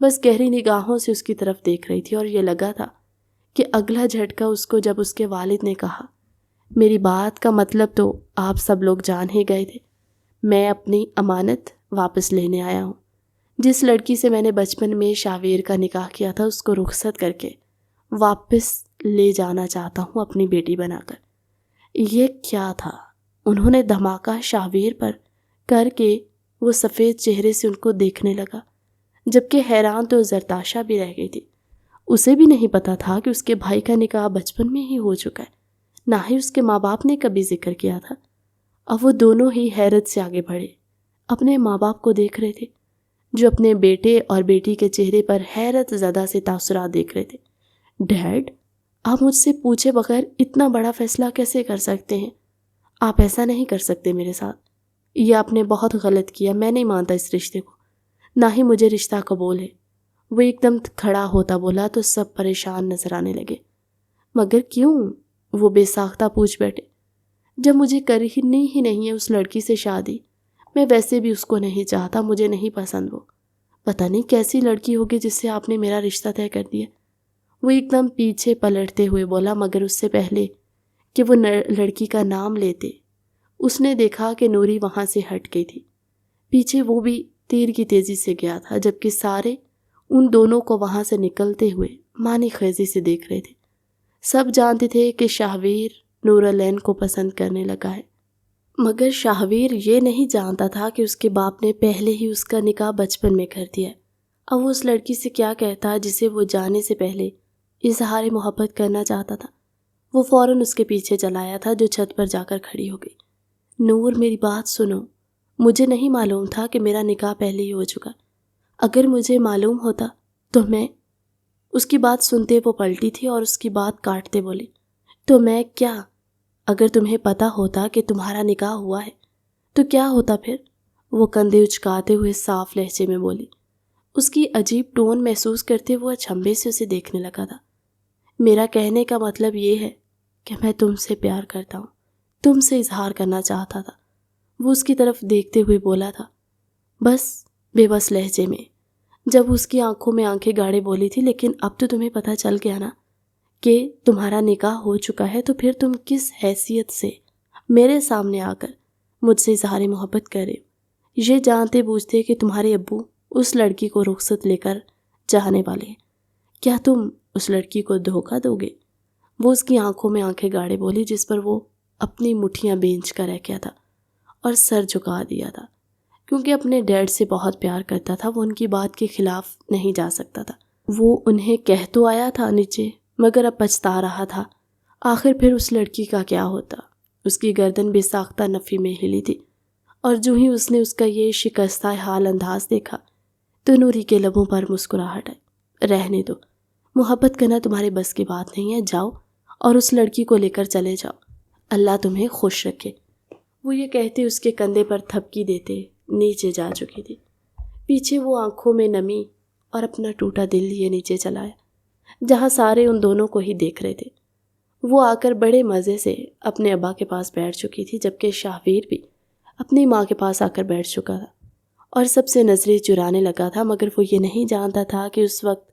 بس گہری نگاہوں سے اس کی طرف دیکھ رہی تھی، اور یہ لگا تھا کہ اگلا جھٹکا اس کو جب اس کے والد نے کہا، میری بات کا مطلب تو آپ سب لوگ جان ہی گئے تھے۔ میں اپنی امانت واپس لینے آیا ہوں۔ جس لڑکی سے میں نے بچپن میں شاویر کا نکاح کیا تھا، اس کو رخصت کر کے واپس لے جانا چاہتا ہوں اپنی بیٹی بنا کر۔ یہ کیا تھا؟ انہوں نے دھماکہ شاویر پر کر کے وہ سفید چہرے سے ان کو دیکھنے لگا، جبکہ حیران تو زرتاشا بھی رہ گئی تھی۔ اسے بھی نہیں پتا تھا کہ اس کے بھائی کا نکاح بچپن میں ہی ہو چکا ہے، نہ ہی اس کے ماں باپ نے کبھی ذکر کیا تھا۔ اب وہ دونوں ہی حیرت سے آگے بڑھے، اپنے ماں باپ کو دیکھ رہے تھے جو اپنے بیٹے اور بیٹی کے چہرے پر حیرت زدہ سے تاثرات دیکھ رہے تھے۔ ڈیڈ، آپ مجھ سے پوچھے بغیر اتنا بڑا فیصلہ کیسے کر سکتے ہیں؟ آپ ایسا نہیں کر سکتے میرے ساتھ۔ یہ آپ نے بہت غلط کیا، میں نہیں مانتا اس رشتے کو، نہ ہی مجھے رشتہ قبول ہے۔ وہ ایک دم کھڑا ہوتا بولا تو سب پریشان نظر آنے لگے۔ مگر کیوں؟ وہ بے ساختہ پوچھ بیٹھے۔ جب مجھے کرنی ہی نہیں ہے اس لڑکی سے شادی، میں ویسے بھی اس کو نہیں چاہتا، مجھے نہیں پسند وہ۔ پتہ نہیں کیسی لڑکی ہوگی جس سے آپ نے میرا رشتہ طے کر دیا۔ وہ ایک دم پیچھے پلٹتے ہوئے بولا، مگر اس سے پہلے کہ وہ لڑکی کا نام لیتے، اس نے دیکھا کہ نوری وہاں سے ہٹ گئی تھی۔ پیچھے وہ بھی تیر کی تیزی سے گیا تھا، جبکہ سارے ان دونوں کو وہاں سے نکلتے ہوئے مانی خیزی سے دیکھ رہے تھے۔ سب جانتے تھے کہ شاہویر نورالعین کو پسند کرنے لگا ہے، مگر شاہویر یہ نہیں جانتا تھا کہ اس کے باپ نے پہلے ہی اس کا نکاح بچپن میں کر دیا ہے۔ اب وہ اس لڑکی سے کیا کہتا جسے وہ جانے سے پہلے اظہار محبت کرنا چاہتا تھا۔ وہ فوراً اس کے پیچھے چلایا تھا جو چھت پر جا کر کھڑی ہو گئی۔ نور، میری بات سنو، مجھے نہیں معلوم تھا کہ میرا نکاح پہلے ہی ہو چکا۔ اگر مجھے معلوم ہوتا تو میں… اس کی بات سنتے وہ پلٹی تھی اور اس کی بات کاٹتے بولی، تو میں کیا؟ اگر تمہیں پتا ہوتا کہ تمہارا نکاح ہوا ہے تو کیا ہوتا پھر؟ وہ کندھے اچکاتے ہوئے صاف لہجے میں بولی۔ اس کی عجیب ٹون محسوس کرتے وہ اچھمبے سے اسے دیکھنے لگا تھا۔ میرا کہنے کا مطلب یہ ہے کہ میں تم سے پیار کرتا ہوں، تم سے اظہار کرنا چاہتا تھا۔ وہ اس کی طرف دیکھتے ہوئے بولا تھا، بس بے بس لہجے میں۔ جب اس کی آنکھوں میں آنکھیں گاڑے بولی تھی، لیکن اب تو تمہیں پتہ چل گیا نا کہ تمہارا نکاح ہو چکا ہے، تو پھر تم کس حیثیت سے میرے سامنے آ کر مجھ سے اظہار محبت کر رہے ہو، یہ جانتے بوجھتے کہ تمہارے ابو اس لڑکی کو رخصت لے کر جانے والے ہیں؟ کیا تم اس لڑکی کو دھوکہ دو گے؟ وہ اس کی آنکھوں میں آنکھیں گاڑے بولی، جس پر وہ اپنی مٹھیاں بینچ کر رہ گیا تھا اور سر جھکا دیا تھا۔ کیونکہ اپنے ڈیڈ سے بہت پیار کرتا تھا، وہ ان کی بات کے خلاف نہیں جا سکتا تھا۔ وہ انہیں کہہ تو آیا تھا نیچے، مگر اب پچھتا رہا تھا۔ آخر پھر اس لڑکی کا کیا ہوتا؟ اس کی گردن بے ساختہ نفی میں ہلی تھی، اور جو ہی اس نے اس کا یہ شکستہ حال انداز دیکھا تو نوری کے لبوں پر مسکراہٹ آئی۔ رہنے دو، محبت کرنا تمہارے بس کی بات نہیں ہے، جاؤ اور اس لڑکی کو لے کر چلے جاؤ، اللہ تمہیں خوش رکھے۔ وہ یہ کہتے اس کے کندھے پر تھپکی دیتے نیچے جا چکی تھی۔ پیچھے وہ آنکھوں میں نمی اور اپنا ٹوٹا دل لیے نیچے چلایا، جہاں سارے ان دونوں کو ہی دیکھ رہے تھے۔ وہ آ کر بڑے مزے سے اپنے ابا کے پاس بیٹھ چکی تھی، جبکہ شاہویر بھی اپنی ماں کے پاس آ کر بیٹھ چکا تھا اور سب سے نظریں چرانے لگا تھا، مگر وہ یہ نہیں جانتا تھا کہ اس وقت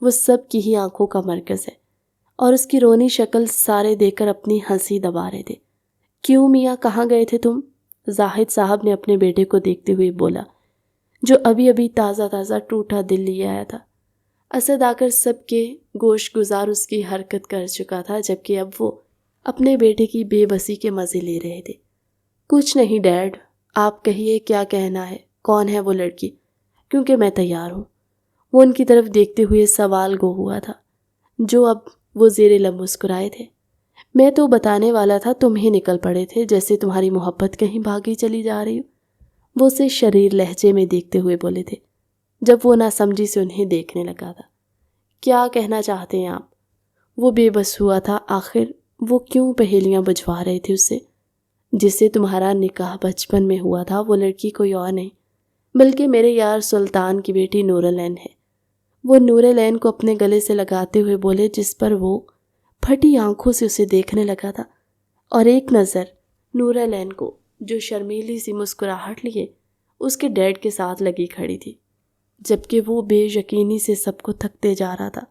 وہ سب کی ہی آنکھوں کا مرکز ہے، اور اس کی رونی شکل سارے دیکھ کر اپنی ہنسی دبا رہے تھے۔ کیوں میاں، کہاں گئے تھے تم؟ زاہد صاحب نے اپنے بیٹے کو دیکھتے ہوئے بولا، جو ابھی ابھی تازہ تازہ ٹوٹا دل لیے آیا تھا۔ اسد آ کر سب کے گوش گزار اس کی حرکت کر چکا تھا، جبکہ اب وہ اپنے بیٹے کی بے بسی کے مزے لے رہے تھے۔ کچھ نہیں ڈیڈ، آپ کہیے کیا کہنا ہے، کون ہے وہ لڑکی، کیونکہ میں تیار ہوں۔ وہ ان کی طرف دیکھتے ہوئے سوال گو ہوا تھا، جو اب وہ زیر لب مسکرائے تھے۔ میں تو بتانے والا تھا، تم ہی نکل پڑے تھے، جیسے تمہاری محبت کہیں بھاگی چلی جا رہی ہو۔ وہ اسے شریر لہجے میں دیکھتے ہوئے بولے تھے، جب وہ ناسمجھی سے انہیں دیکھنے لگا تھا۔ کیا کہنا چاہتے ہیں آپ؟ وہ بے بس ہوا تھا، آخر وہ کیوں پہیلیاں بجھوا رہے تھے اسے؟ جس سے تمہارا نکاح بچپن میں ہوا تھا وہ لڑکی کوئی اور نہیں بلکہ میرے یار سلطان کی بیٹی نور العین ہے۔ وہ نور العین کو اپنے گلے سے لگاتے ہوئے بولے، جس پر وہ پھٹی آنکھوں سے اسے دیکھنے لگا تھا، اور ایک نظر نور العین کو جو شرمیلی سی مسکراہٹ لیے اس کے ڈیڈ کے ساتھ لگی کھڑی تھی، جبکہ وہ بے یقینی سے سب کو تھکتے جا رہا تھا۔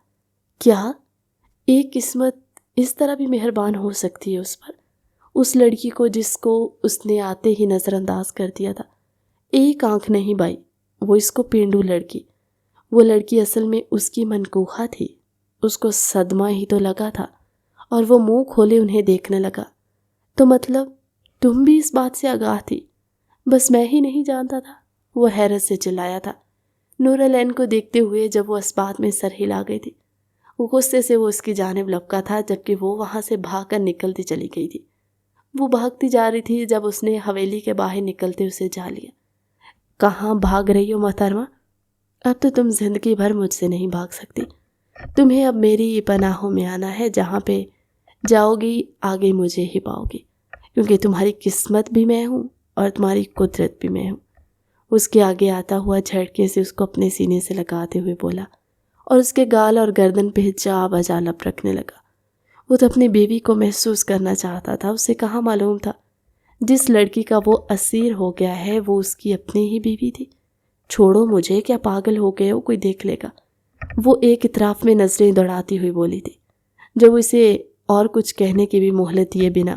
کیا ایک قسمت اس طرح بھی مہربان ہو سکتی ہے اس پر، اس لڑکی کو جس کو اس نے آتے ہی نظر انداز کر دیا تھا؟ ایک آنکھ نہیں بائی، وہ اس کو پینڈو لڑکی، وہ لڑکی اصل میں اس کی منکوحہ تھی۔ اس کو صدمہ ہی تو لگا تھا، اور وہ منہ کھولے انہیں دیکھنے لگا۔ تو مطلب تم بھی اس بات سے آگاہ تھی، بس میں ہی نہیں جانتا تھا؟ وہ حیرت سے چلایا تھا نور العین کو دیکھتے ہوئے جب وہ اس بات میں سر ہلا گئی تھی۔ غصے سے وہ اس کی جانب لپکا تھا، جبکہ وہ وہاں سے بھاگ کر نکلتی چلی گئی تھی۔ وہ بھاگتی جا رہی تھی جب اس نے حویلی کے باہر نکلتے اسے جا لیا۔ کہاں بھاگ رہی ہو محترمہ؟ اب تو تم زندگی بھر مجھ سے نہیں بھاگ سکتی۔ تمہیں اب میری پناہوں میں آنا ہے، جہاں پہ جاؤ گی آگے مجھے ہی پاؤ گی، کیونکہ تمہاری قسمت بھی میں ہوں اور تمہاری قدرت بھی میں ہوں۔ اس کے آگے آتا ہوا جھٹکے سے اس کو اپنے سینے سے لگاتے ہوئے بولا، اور اس کے گال اور گردن پہ جا بجا لب رکھنے لگا۔ وہ تو اپنی بیوی کو محسوس کرنا چاہتا تھا، اسے کہاں معلوم تھا جس لڑکی کا وہ اسیر ہو گیا ہے وہ اس کی اپنی ہی بیوی تھی۔ چھوڑو مجھے، کیا پاگل ہو گئے ہو، کوئی دیکھ لے گا؟ وہ ایک اطراف میں نظریں دوڑاتی ہوئی بولی تھی، جب اسے اور کچھ کہنے کی بھی مہلت دیے بنا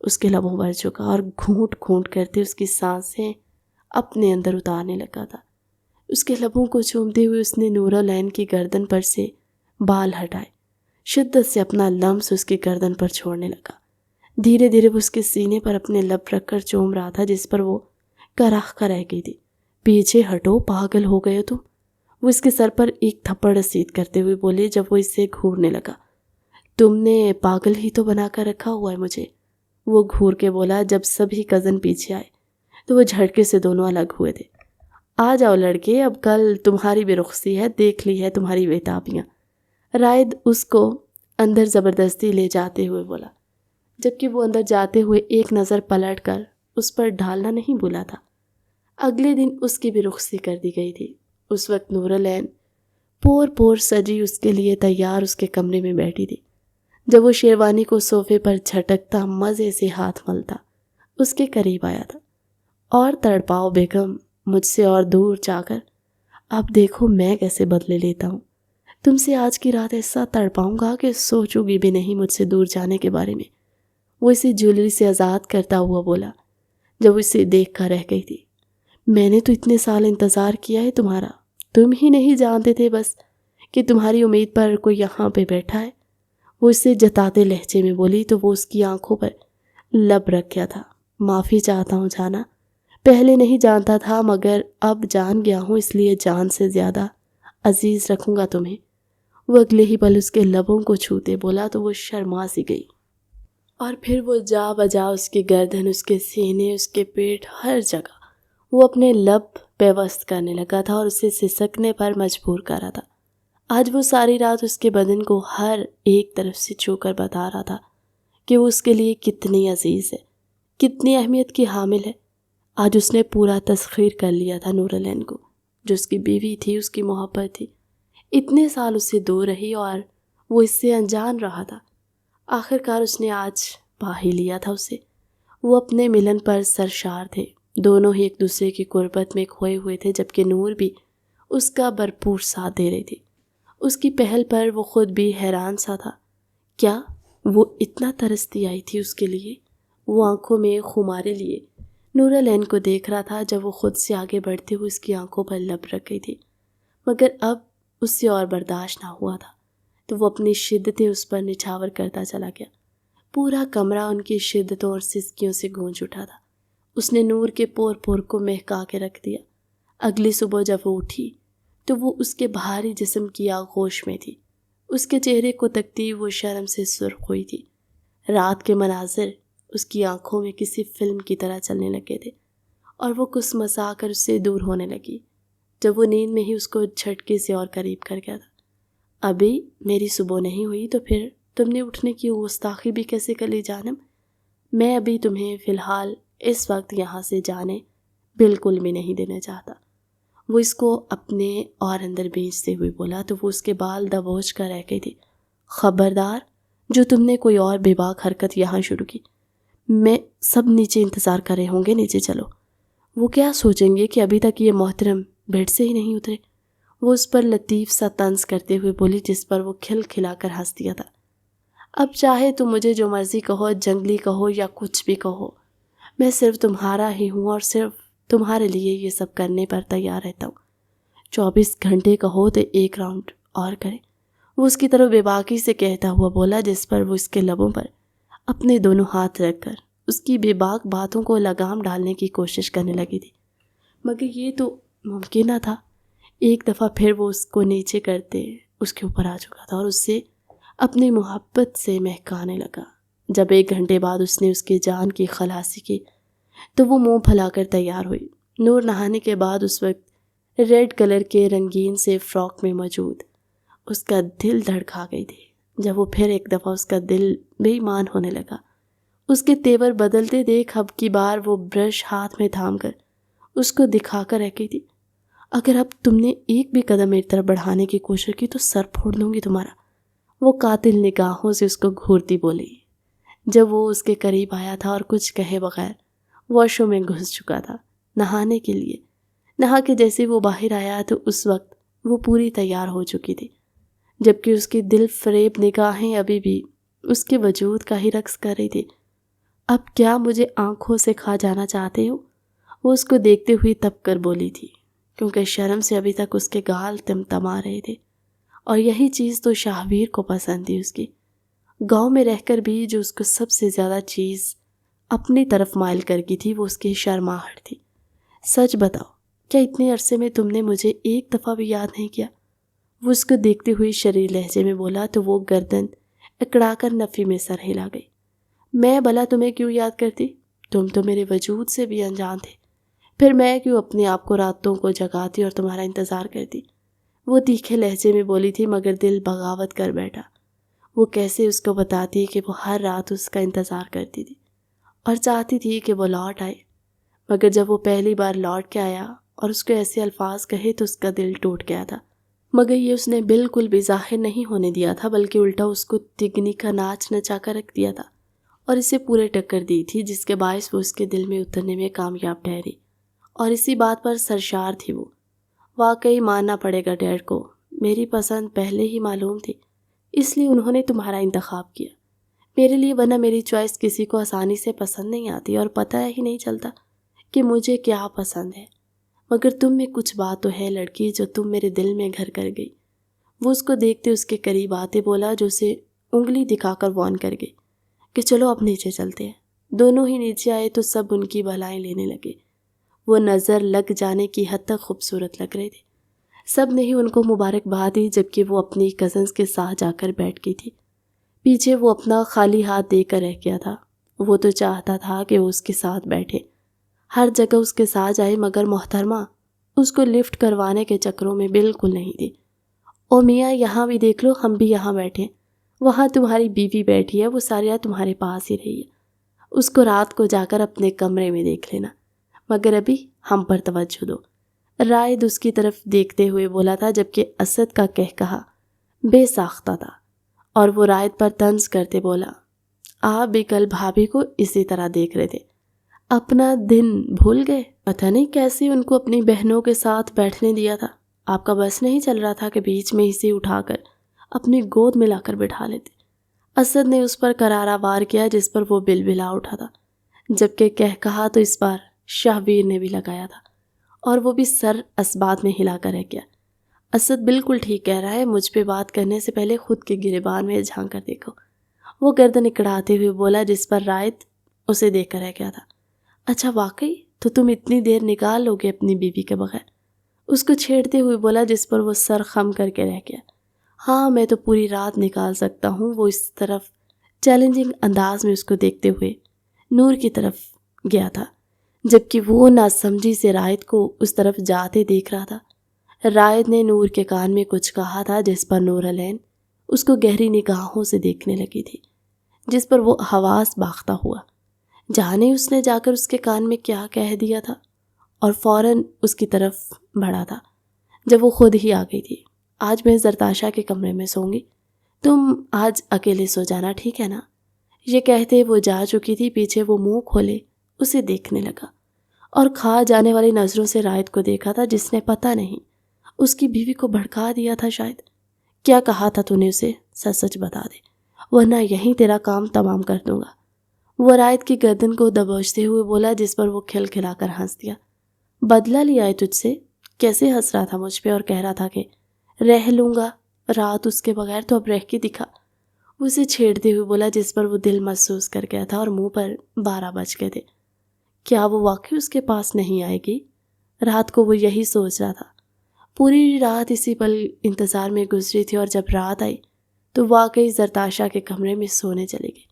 اس کے لبوں پر جھکا اور گھونٹ گھونٹ کرتے اس کی سانسیں اپنے اندر اتارنے لگا تھا۔ اس کے لبوں کو چومتے ہوئے اس نے نور العین کی گردن پر سے بال ہٹائے، شدت سے اپنا لمس اس کی گردن پر چھوڑنے لگا۔ دھیرے دھیرے وہ اس کے سینے پر اپنے لب رکھ کر چوم رہا تھا، جس پر وہ کراہ کر رہ گئی تھی۔ پیچھے ہٹو، پاگل ہو گئے ہو تم؟ وہ اس کے سر پر ایک تھپڑ رسید کرتے ہوئے بولے جب وہ اس سے گھورنے لگا۔ تم نے پاگل ہی تو بنا کر رکھا ہوا ہے مجھے، وہ گھور کے بولا۔ جب سبھی کزن پیچھے آئے تو وہ جھٹکے سے دونوں الگ ہوئے تھے۔ آ جاؤ لڑکے، اب کل تمہاری بھی رخصتی ہے، دیکھ لی ہے تمہاری بیتابیاں، رائد اس کو اندر زبردستی لے جاتے ہوئے بولا، جبکہ وہ اندر جاتے ہوئے ایک نظر پلٹ کر اس پر ڈالنا نہیں بھولا تھا۔ اگلے دن اس کی بھی رخصتی کر دی گئی تھی۔ اس وقت نور العین پور پور سجی اس کے لیے تیار اس کے کمرے میں بیٹھی تھی۔ جب وہ شیروانی کو صوفے پر جھٹکتا مزے سے ہاتھ ملتا اس کے قریب آیا تھا، اور تڑپاؤ بیگم مجھ سے اور دور جا کر، اب دیکھو میں کیسے بدلے لیتا ہوں، تم سے آج کی رات ایسا تڑپاؤں گا کہ سوچو گی بھی نہیں مجھ سے دور جانے کے بارے میں، وہ اسے جویلری سے آزاد کرتا ہوا بولا، جب وہ اسے دیکھ کر رہ گئی تھی۔ میں نے تو اتنے سال انتظار کیا ہے تمہارا، تم ہی نہیں جانتے تھے بس کہ تمہاری امید پر کوئی یہاں پہ بیٹھا ہے، وہ اسے جتاتے لہجے میں بولی تو وہ اس کی آنکھوں پر لب رکھ گیا تھا۔ معافی چاہتا ہوں جانا، پہلے نہیں جانتا تھا مگر اب جان گیا ہوں، اس لیے جان سے زیادہ عزیز رکھوں گا تمہیں۔ وہ اگلے ہی پل اس کے لبوں کو چھوتے بولا تو وہ شرما سی گئی، اور پھر وہ جا بجا اس کی گردن، اس کے سینے، اس کے پیٹ، ہر جگہ وہ اپنے لب پیوست کرنے لگا تھا اور اسے سسکنے پر مجبور کر رہا تھا۔ آج وہ ساری رات اس کے بدن کو ہر ایک طرف سے چھو کر بتا رہا تھا کہ وہ اس کے لیے کتنی عزیز ہے، کتنی اہمیت کی حامل ہے۔ آج اس نے پورا تسخیر کر لیا تھا نور العین کو، جو اس کی بیوی تھی، اس کی محبت تھی۔ اتنے سال اس سے دور رہی اور وہ اس سے انجان رہا تھا، آخرکار اس نے آج پا ہی لیا تھا اسے۔ وہ اپنے ملن پر سرشار تھے، دونوں ہی ایک دوسرے کی قربت میں کھوئے ہوئے تھے، جبکہ نور بھی اس کا بھرپور ساتھ دے رہی تھی۔ اس کی پہل پر وہ خود بھی حیران سا تھا، کیا وہ اتنا ترستی آئی تھی اس کے لیے؟ وہ آنکھوں میں خمارے لیے نور العین کو دیکھ رہا تھا جب وہ خود سے آگے بڑھتے ہوئے اس کی آنکھوں پر لب رکھ گئی تھی، مگر اب اس سے اور برداشت نہ ہوا تھا، تو وہ اپنی شدتیں اس پر نچھاور کرتا چلا گیا۔ پورا کمرہ ان کی شدتوں اور سسکیوں سے گونج اٹھا تھا۔ اس نے نور کے پور پور کو مہکا کے رکھ دیا۔ اگلی صبح جب وہ اٹھی تو وہ اس کے بھاری جسم کی آغوش میں تھی۔ اس کے چہرے کو تکتی وہ شرم سے سرخ ہوئی تھی۔ رات کے مناظر اس کی آنکھوں میں کسی فلم کی طرح چلنے لگے تھے اور وہ کس مسا کر اس سے دور ہونے لگی جب وہ نیند میں ہی اس کو جھٹکے سے اور قریب کر گیا تھا۔ ابھی میری صبح نہیں ہوئی تو پھر تم نے اٹھنے کی گستاخی بھی کیسے کر لی جانم؟ میں ابھی تمہیں فی الحال اس وقت یہاں سے جانے بالکل بھی نہیں دینا چاہتا۔ وہ اس کو اپنے اور اندر بھیجتے ہوئے بولا تو وہ اس کے بال دبوچ کر رہ گئی تھی۔ خبردار جو تم نے کوئی اور بے باک حرکت یہاں شروع کی، میں سب نیچے انتظار کر رہے ہوں گے، نیچے چلو۔ وہ کیا سوچیں گے کہ ابھی تک یہ محترم بیڈ سے ہی نہیں اترے؟ وہ اس پر لطیف سا طنز کرتے ہوئے بولی جس پر وہ کھل کھلا کر ہنس دیا تھا۔ اب چاہے تم مجھے جو مرضی کہو، جنگلی کہو یا کچھ بھی کہو، میں صرف تمہارا ہی ہوں اور صرف تمہارے لیے یہ سب کرنے پر تیار رہتا ہوں۔ 24 گھنٹے کہو تو ایک راؤنڈ اور کریں، وہ اس کی طرف بے باکی سے کہتا ہوا بولا، جس پر وہ اس کے لبوں پر اپنے دونوں ہاتھ رکھ کر اس کی بے باک باتوں کو لگام ڈالنے کی کوشش کرنے لگی تھی۔ مگر یہ تو ممکن نہ تھا۔ ایک دفعہ پھر وہ اس کو نیچے کرتے اس کے اوپر آ چکا تھا اور اس سے اپنی محبت سے مہکانے لگا۔ جب 1 گھنٹے بعد اس نے اس کی جان کی خلاصی کی تو وہ منہ پھیلا کر تیار ہوئی۔ نور نہانے کے بعد اس وقت ریڈ کلر کے رنگین سے فراک میں موجود اس کا دل دھڑکا گئی تھی۔ جب وہ پھر ایک دفعہ اس کا دل بے ایمان ہونے لگا، اس کے تیور بدلتے دیکھ اب کی بار وہ برش ہاتھ میں تھام کر اس کو دکھا کر رہ گئی تھی۔ اگر اب تم نے ایک بھی قدم میری طرف بڑھانے کی کوشش کی تو سر پھوڑ دوں گی تمہارا، وہ قاتل نگاہوں سے اس کو گھورتی بولی۔ جب وہ اس کے قریب آیا تھا اور کچھ کہے بغیر واش روم میں گھس چکا تھا نہانے کے لیے، نہا کے جیسے وہ باہر آیا تو اس وقت وہ پوری تیار ہو چکی تھی، جبکہ اس کی دل فریب نگاہیں ابھی بھی اس کے وجود کا ہی رقص کر رہی تھی۔ اب کیا مجھے آنکھوں سے کھا جانا چاہتے ہو؟ وہ اس کو دیکھتے ہوئی تب کر بولی تھی، کیونکہ شرم سے ابھی تک اس کے گال تمتما رہے تھے، اور یہی چیز تو شاہویر کو پسند تھی اس کی۔ گاؤں میں رہ کر بھی جو اس کو سب سے زیادہ چیز اپنی طرف مائل کر گئی تھی وہ اس کی شرماہٹ تھی۔ سچ بتاؤ، کیا اتنے عرصے میں تم نے مجھے ایک دفعہ بھی یاد نہیں کیا؟ وہ اس کو دیکھتے ہوئی شریر لہجے میں بولا تو وہ گردن اکڑا کر نفی میں سر ہلا گئی۔ میں بھلا تمہیں کیوں یاد کرتی؟ تم تو میرے وجود سے بھی انجان تھے، پھر میں کیوں اپنے آپ کو راتوں کو جگاتی اور تمہارا انتظار کرتی؟ وہ تیکھے لہجے میں بولی تھی، مگر دل بغاوت کر بیٹھا۔ وہ کیسے اس کو بتاتی کہ وہ ہر رات اس کا انتظار کرتی تھی اور چاہتی تھی کہ وہ لوٹ آئے، مگر جب وہ پہلی بار لوٹ کے آیا اور اس کو ایسے الفاظ کہے تو اس کا دل ٹوٹ گیا تھا۔ مگر یہ اس نے بالکل بھی ظاہر نہیں ہونے دیا تھا، بلکہ الٹا اس کو تگنی کا ناچ نچا کر رکھ دیا تھا اور اسے پورے ٹکر دی تھی، جس کے باعث وہ اس کے دل میں اترنے میں کامیاب ٹھہری، اور اسی بات پر سرشار تھی وہ۔ واقعی ماننا پڑے گا ڈیڈ کو، میری پسند پہلے ہی معلوم تھی، اس لیے انہوں نے تمہارا انتخاب کیا میرے لیے، ورنہ میری چوائس کسی کو آسانی سے پسند نہیں آتی اور پتہ ہی نہیں چلتا کہ مجھے کیا پسند ہے۔ مگر تم میں کچھ بات تو ہے لڑکی جو تم میرے دل میں گھر کر گئی۔ وہ اس کو دیکھتے اس کے قریب آتے بولا، جو اسے انگلی دکھا کر وارن کر گئی کہ چلو اب نیچے چلتے ہیں۔ دونوں ہی نیچے آئے تو سب ان کی بھلائیں لینے لگے۔ وہ نظر لگ جانے کی حد تک خوبصورت لگ رہے تھے۔ سب نے ہی ان کو مبارکباد دی، جبکہ وہ اپنی کزنز کے ساتھ جا کر بیٹھ گئی تھی۔ پیچھے وہ اپنا خالی ہاتھ دے کر رہ گیا تھا۔ وہ تو چاہتا تھا کہ وہ اس کے ساتھ بیٹھے، ہر جگہ اس کے ساتھ جائے، مگر محترمہ اس کو لفٹ کروانے کے چکروں میں بالکل نہیں تھی۔ او میاں یہاں بھی دیکھ لو، ہم بھی یہاں بیٹھے، وہاں تمہاری بیوی بیٹھی ہے، وہ ساری رات تمہارے پاس ہی رہی ہے، اس کو رات کو جا کر اپنے کمرے میں دیکھ لینا، مگر ابھی ہم پر توجہ دو۔ رائد اس کی طرف دیکھتے ہوئے بولا تھا، جبکہ اسد کا کہا بے ساختہ تھا اور وہ رائد پر طنز کرتے بولا، آپ بھی کل بھابھی کو اسی طرح دیکھ رہے تھے، اپنا دن بھول گئے؟ پتہ نہیں کیسے ان کو اپنی بہنوں کے ساتھ بیٹھنے دیا تھا، آپ کا بس نہیں چل رہا تھا کہ بیچ میں اسے اٹھا کر اپنی گود میں لا کر بٹھا لیتے۔ اسد نے اس پر کرارا وار کیا، جس پر وہ بلبلا اٹھا تھا، جبکہ کہا تو اس بار شاہویر نے بھی لگایا تھا اور وہ بھی سر اسبات میں ہلا کر رہ گیا۔ اسد بالکل ٹھیک کہہ رہا ہے، مجھ پہ بات کرنے سے پہلے خود کے گریبان میں جھانک کر دیکھو، وہ گردن اکڑاتے ہوئے بولا، جس پر رائد اسے دیکھ کر رہ گیا تھا۔ اچھا واقعی؟ تو تم اتنی دیر نکال لو گے اپنی بیوی کے بغیر؟ اس کو چھیڑتے ہوئے بولا، جس پر وہ سر خم کر کے رہ گیا۔ ہاں میں تو پوری رات نکال سکتا ہوں۔ وہ اس طرف چیلنجنگ انداز میں اس کو دیکھتے ہوئے نور کی طرف گیا تھا، جبکہ وہ ناسمجھی سے رائد کو اس طرف جاتے دیکھ رہا تھا۔ رائد نے نور کے کان میں کچھ کہا تھا، جس پر نور العین اس کو گہری نگاہوں سے دیکھنے لگی تھی، جس پر وہ حواس باختہ ہوا۔ جانے اس نے جا کر اس کے کان میں کیا کہہ دیا تھا، اور فوراً اس کی طرف بڑھا تھا جب وہ خود ہی آ گئی تھی۔ آج میں زرتاشا کے کمرے میں سوں گی، تم آج اکیلے سو جانا، ٹھیک ہے نا؟ یہ کہتے وہ جا چکی تھی۔ پیچھے وہ منہ کھولے اسے دیکھنے لگا اور کھا جانے والی نظروں سے رائد کو دیکھا تھا، جس نے پتہ نہیں اس کی بیوی کو بھڑکا دیا تھا شاید۔ کیا کہا تھا تو نے اسے؟ سچ سچ بتا دے، ورنہ یہیں تیرا کام تمام کر دوں گا۔ وہ رائد کی گردن کو دبوچتے ہوئے بولا، جس پر وہ کھل کھلا کر ہنس دیا۔ بدلہ لیا ہے تجھ سے؟ کیسے ہنس رہا تھا مجھ پہ اور کہہ رہا تھا کہ رہ لوں گا رات اس کے بغیر، تو اب رہ کے دکھا۔ اسے چھیڑتے ہوئے بولا، جس پر وہ دل محسوس کر گیا تھا اور منہ پر 12 بج گئے تھے۔ کیا وہ واقعی اس کے پاس نہیں آئے گی؟ رات کو وہ یہی سوچ رہا تھا۔ پوری رات اسی پل انتظار میں گزری تھی، اور جب رات آئی تو واقعی زرتاشا کے کمرے میں سونے چلے گئے۔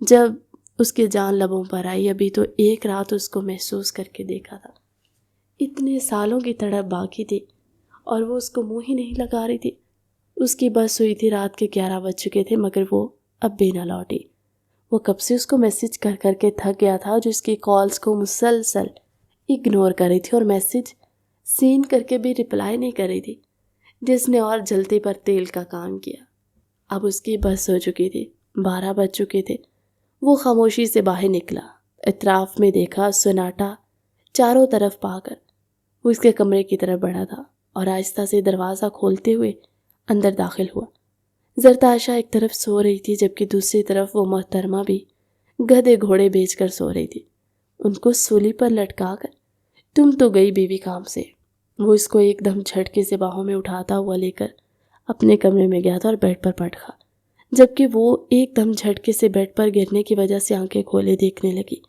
جب اس کی جان لبوں پر آئی، ابھی تو ایک رات اس کو محسوس کر کے دیکھا تھا۔ اتنے سالوں کی تڑپ باقی تھی اور وہ اس کو منہ ہی نہیں لگا رہی تھی۔ اس کی بس ہوئی تھی، رات کے 11 بج چکے تھے، مگر وہ اب بھی نہ لوٹی۔ وہ کب سے اس کو میسج کر کر کے تھک گیا تھا، جو اس کی کالز کو مسلسل اگنور کر رہی تھی اور میسج سین کر کے بھی رپلائی نہیں کر رہی تھی، جس نے اور جلتے پر تیل کا کام کیا۔ اب اس کی بس ہو چکی تھی، 12 بج چکے تھے۔ وہ خاموشی سے باہر نکلا، اطراف میں دیکھا، سناٹا چاروں طرف پا کر وہ اس کے کمرے کی طرف بڑھا تھا اور آہستہ سے دروازہ کھولتے ہوئے اندر داخل ہوا۔ زرتاشا ایک طرف سو رہی تھی، جبکہ دوسری طرف وہ محترمہ بھی گدھے گھوڑے بیچ کر سو رہی تھی، ان کو سولی پر لٹکا کر۔ تم تو گئی بیوی کام سے۔ وہ اس کو ایک دم جھٹکے سے باہوں میں اٹھاتا ہوا لے کر اپنے کمرے میں گیا تھا اور بیڈ پر پٹ گیا، جبکہ وہ ایک دم جھٹکے سے بیڈ پر گرنے کی وجہ سے آنکھیں کھولے دیکھنے لگی۔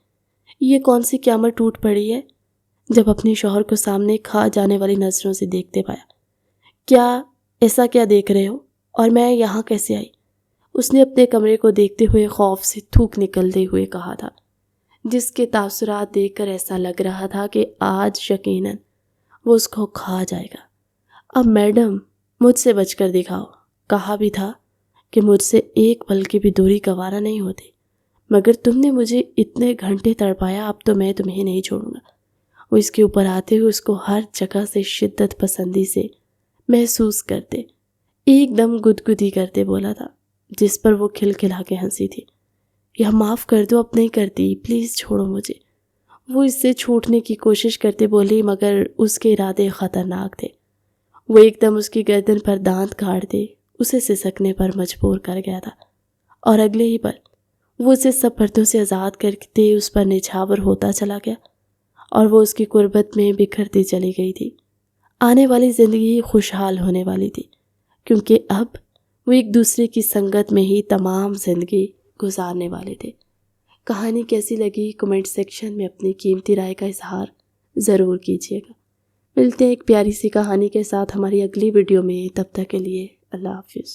یہ کون سی قیامت ٹوٹ پڑی ہے؟ جب اپنے شوہر کو سامنے کھا جانے والی نظروں سے دیکھتے پایا۔ کیا ایسا کیا دیکھ رہے ہو؟ اور میں یہاں کیسے آئی؟ اس نے اپنے کمرے کو دیکھتے ہوئے خوف سے تھوک نکلتے ہوئے کہا تھا، جس کے تاثرات دیکھ کر ایسا لگ رہا تھا کہ آج یقیناً وہ اس کو کھا جائے گا۔ اب میڈم مجھ سے بچ کر دکھاؤ، کہا بھی تھا کہ مجھ سے ایک پل کی بھی دوری گوارا نہیں ہوتی، مگر تم نے مجھے اتنے گھنٹے تڑپایا، اب تو میں تمہیں نہیں چھوڑوں گا۔ وہ اس کے اوپر آتے ہوئے اس کو ہر جگہ سے شدت پسندی سے محسوس کرتے، ایک دم گدگدی کرتے بولا تھا، جس پر وہ کھل کھلا کے ہنسی تھی۔ یا معاف کر دو، اب نہیں کرتی، پلیز چھوڑو مجھے۔ وہ اس سے چھوٹنے کی کوشش کرتے بولی، مگر اس کے ارادے خطرناک تھے۔ وہ ایک دم اس کی گردن پر دانت گاڑتے اسے سسکنے پر مجبور کر گیا تھا، اور اگلے ہی پل وہ اسے سب پردوں سے آزاد کرتے اس پر نچھاور ہوتا چلا گیا، اور وہ اس کی قربت میں بکھرتی چلی گئی تھی۔ آنے والی زندگی خوشحال ہونے والی تھی، کیونکہ اب وہ ایک دوسرے کی سنگت میں ہی تمام زندگی گزارنے والے تھے۔ کہانی کیسی لگی کمنٹ سیکشن میں اپنی قیمتی رائے کا اظہار ضرور کیجیے گا۔ ملتے ہیں ایک پیاری سی کہانی کے ساتھ ہماری اگلی ویڈیو میں، تب تک کے لیے اللہ حافظ۔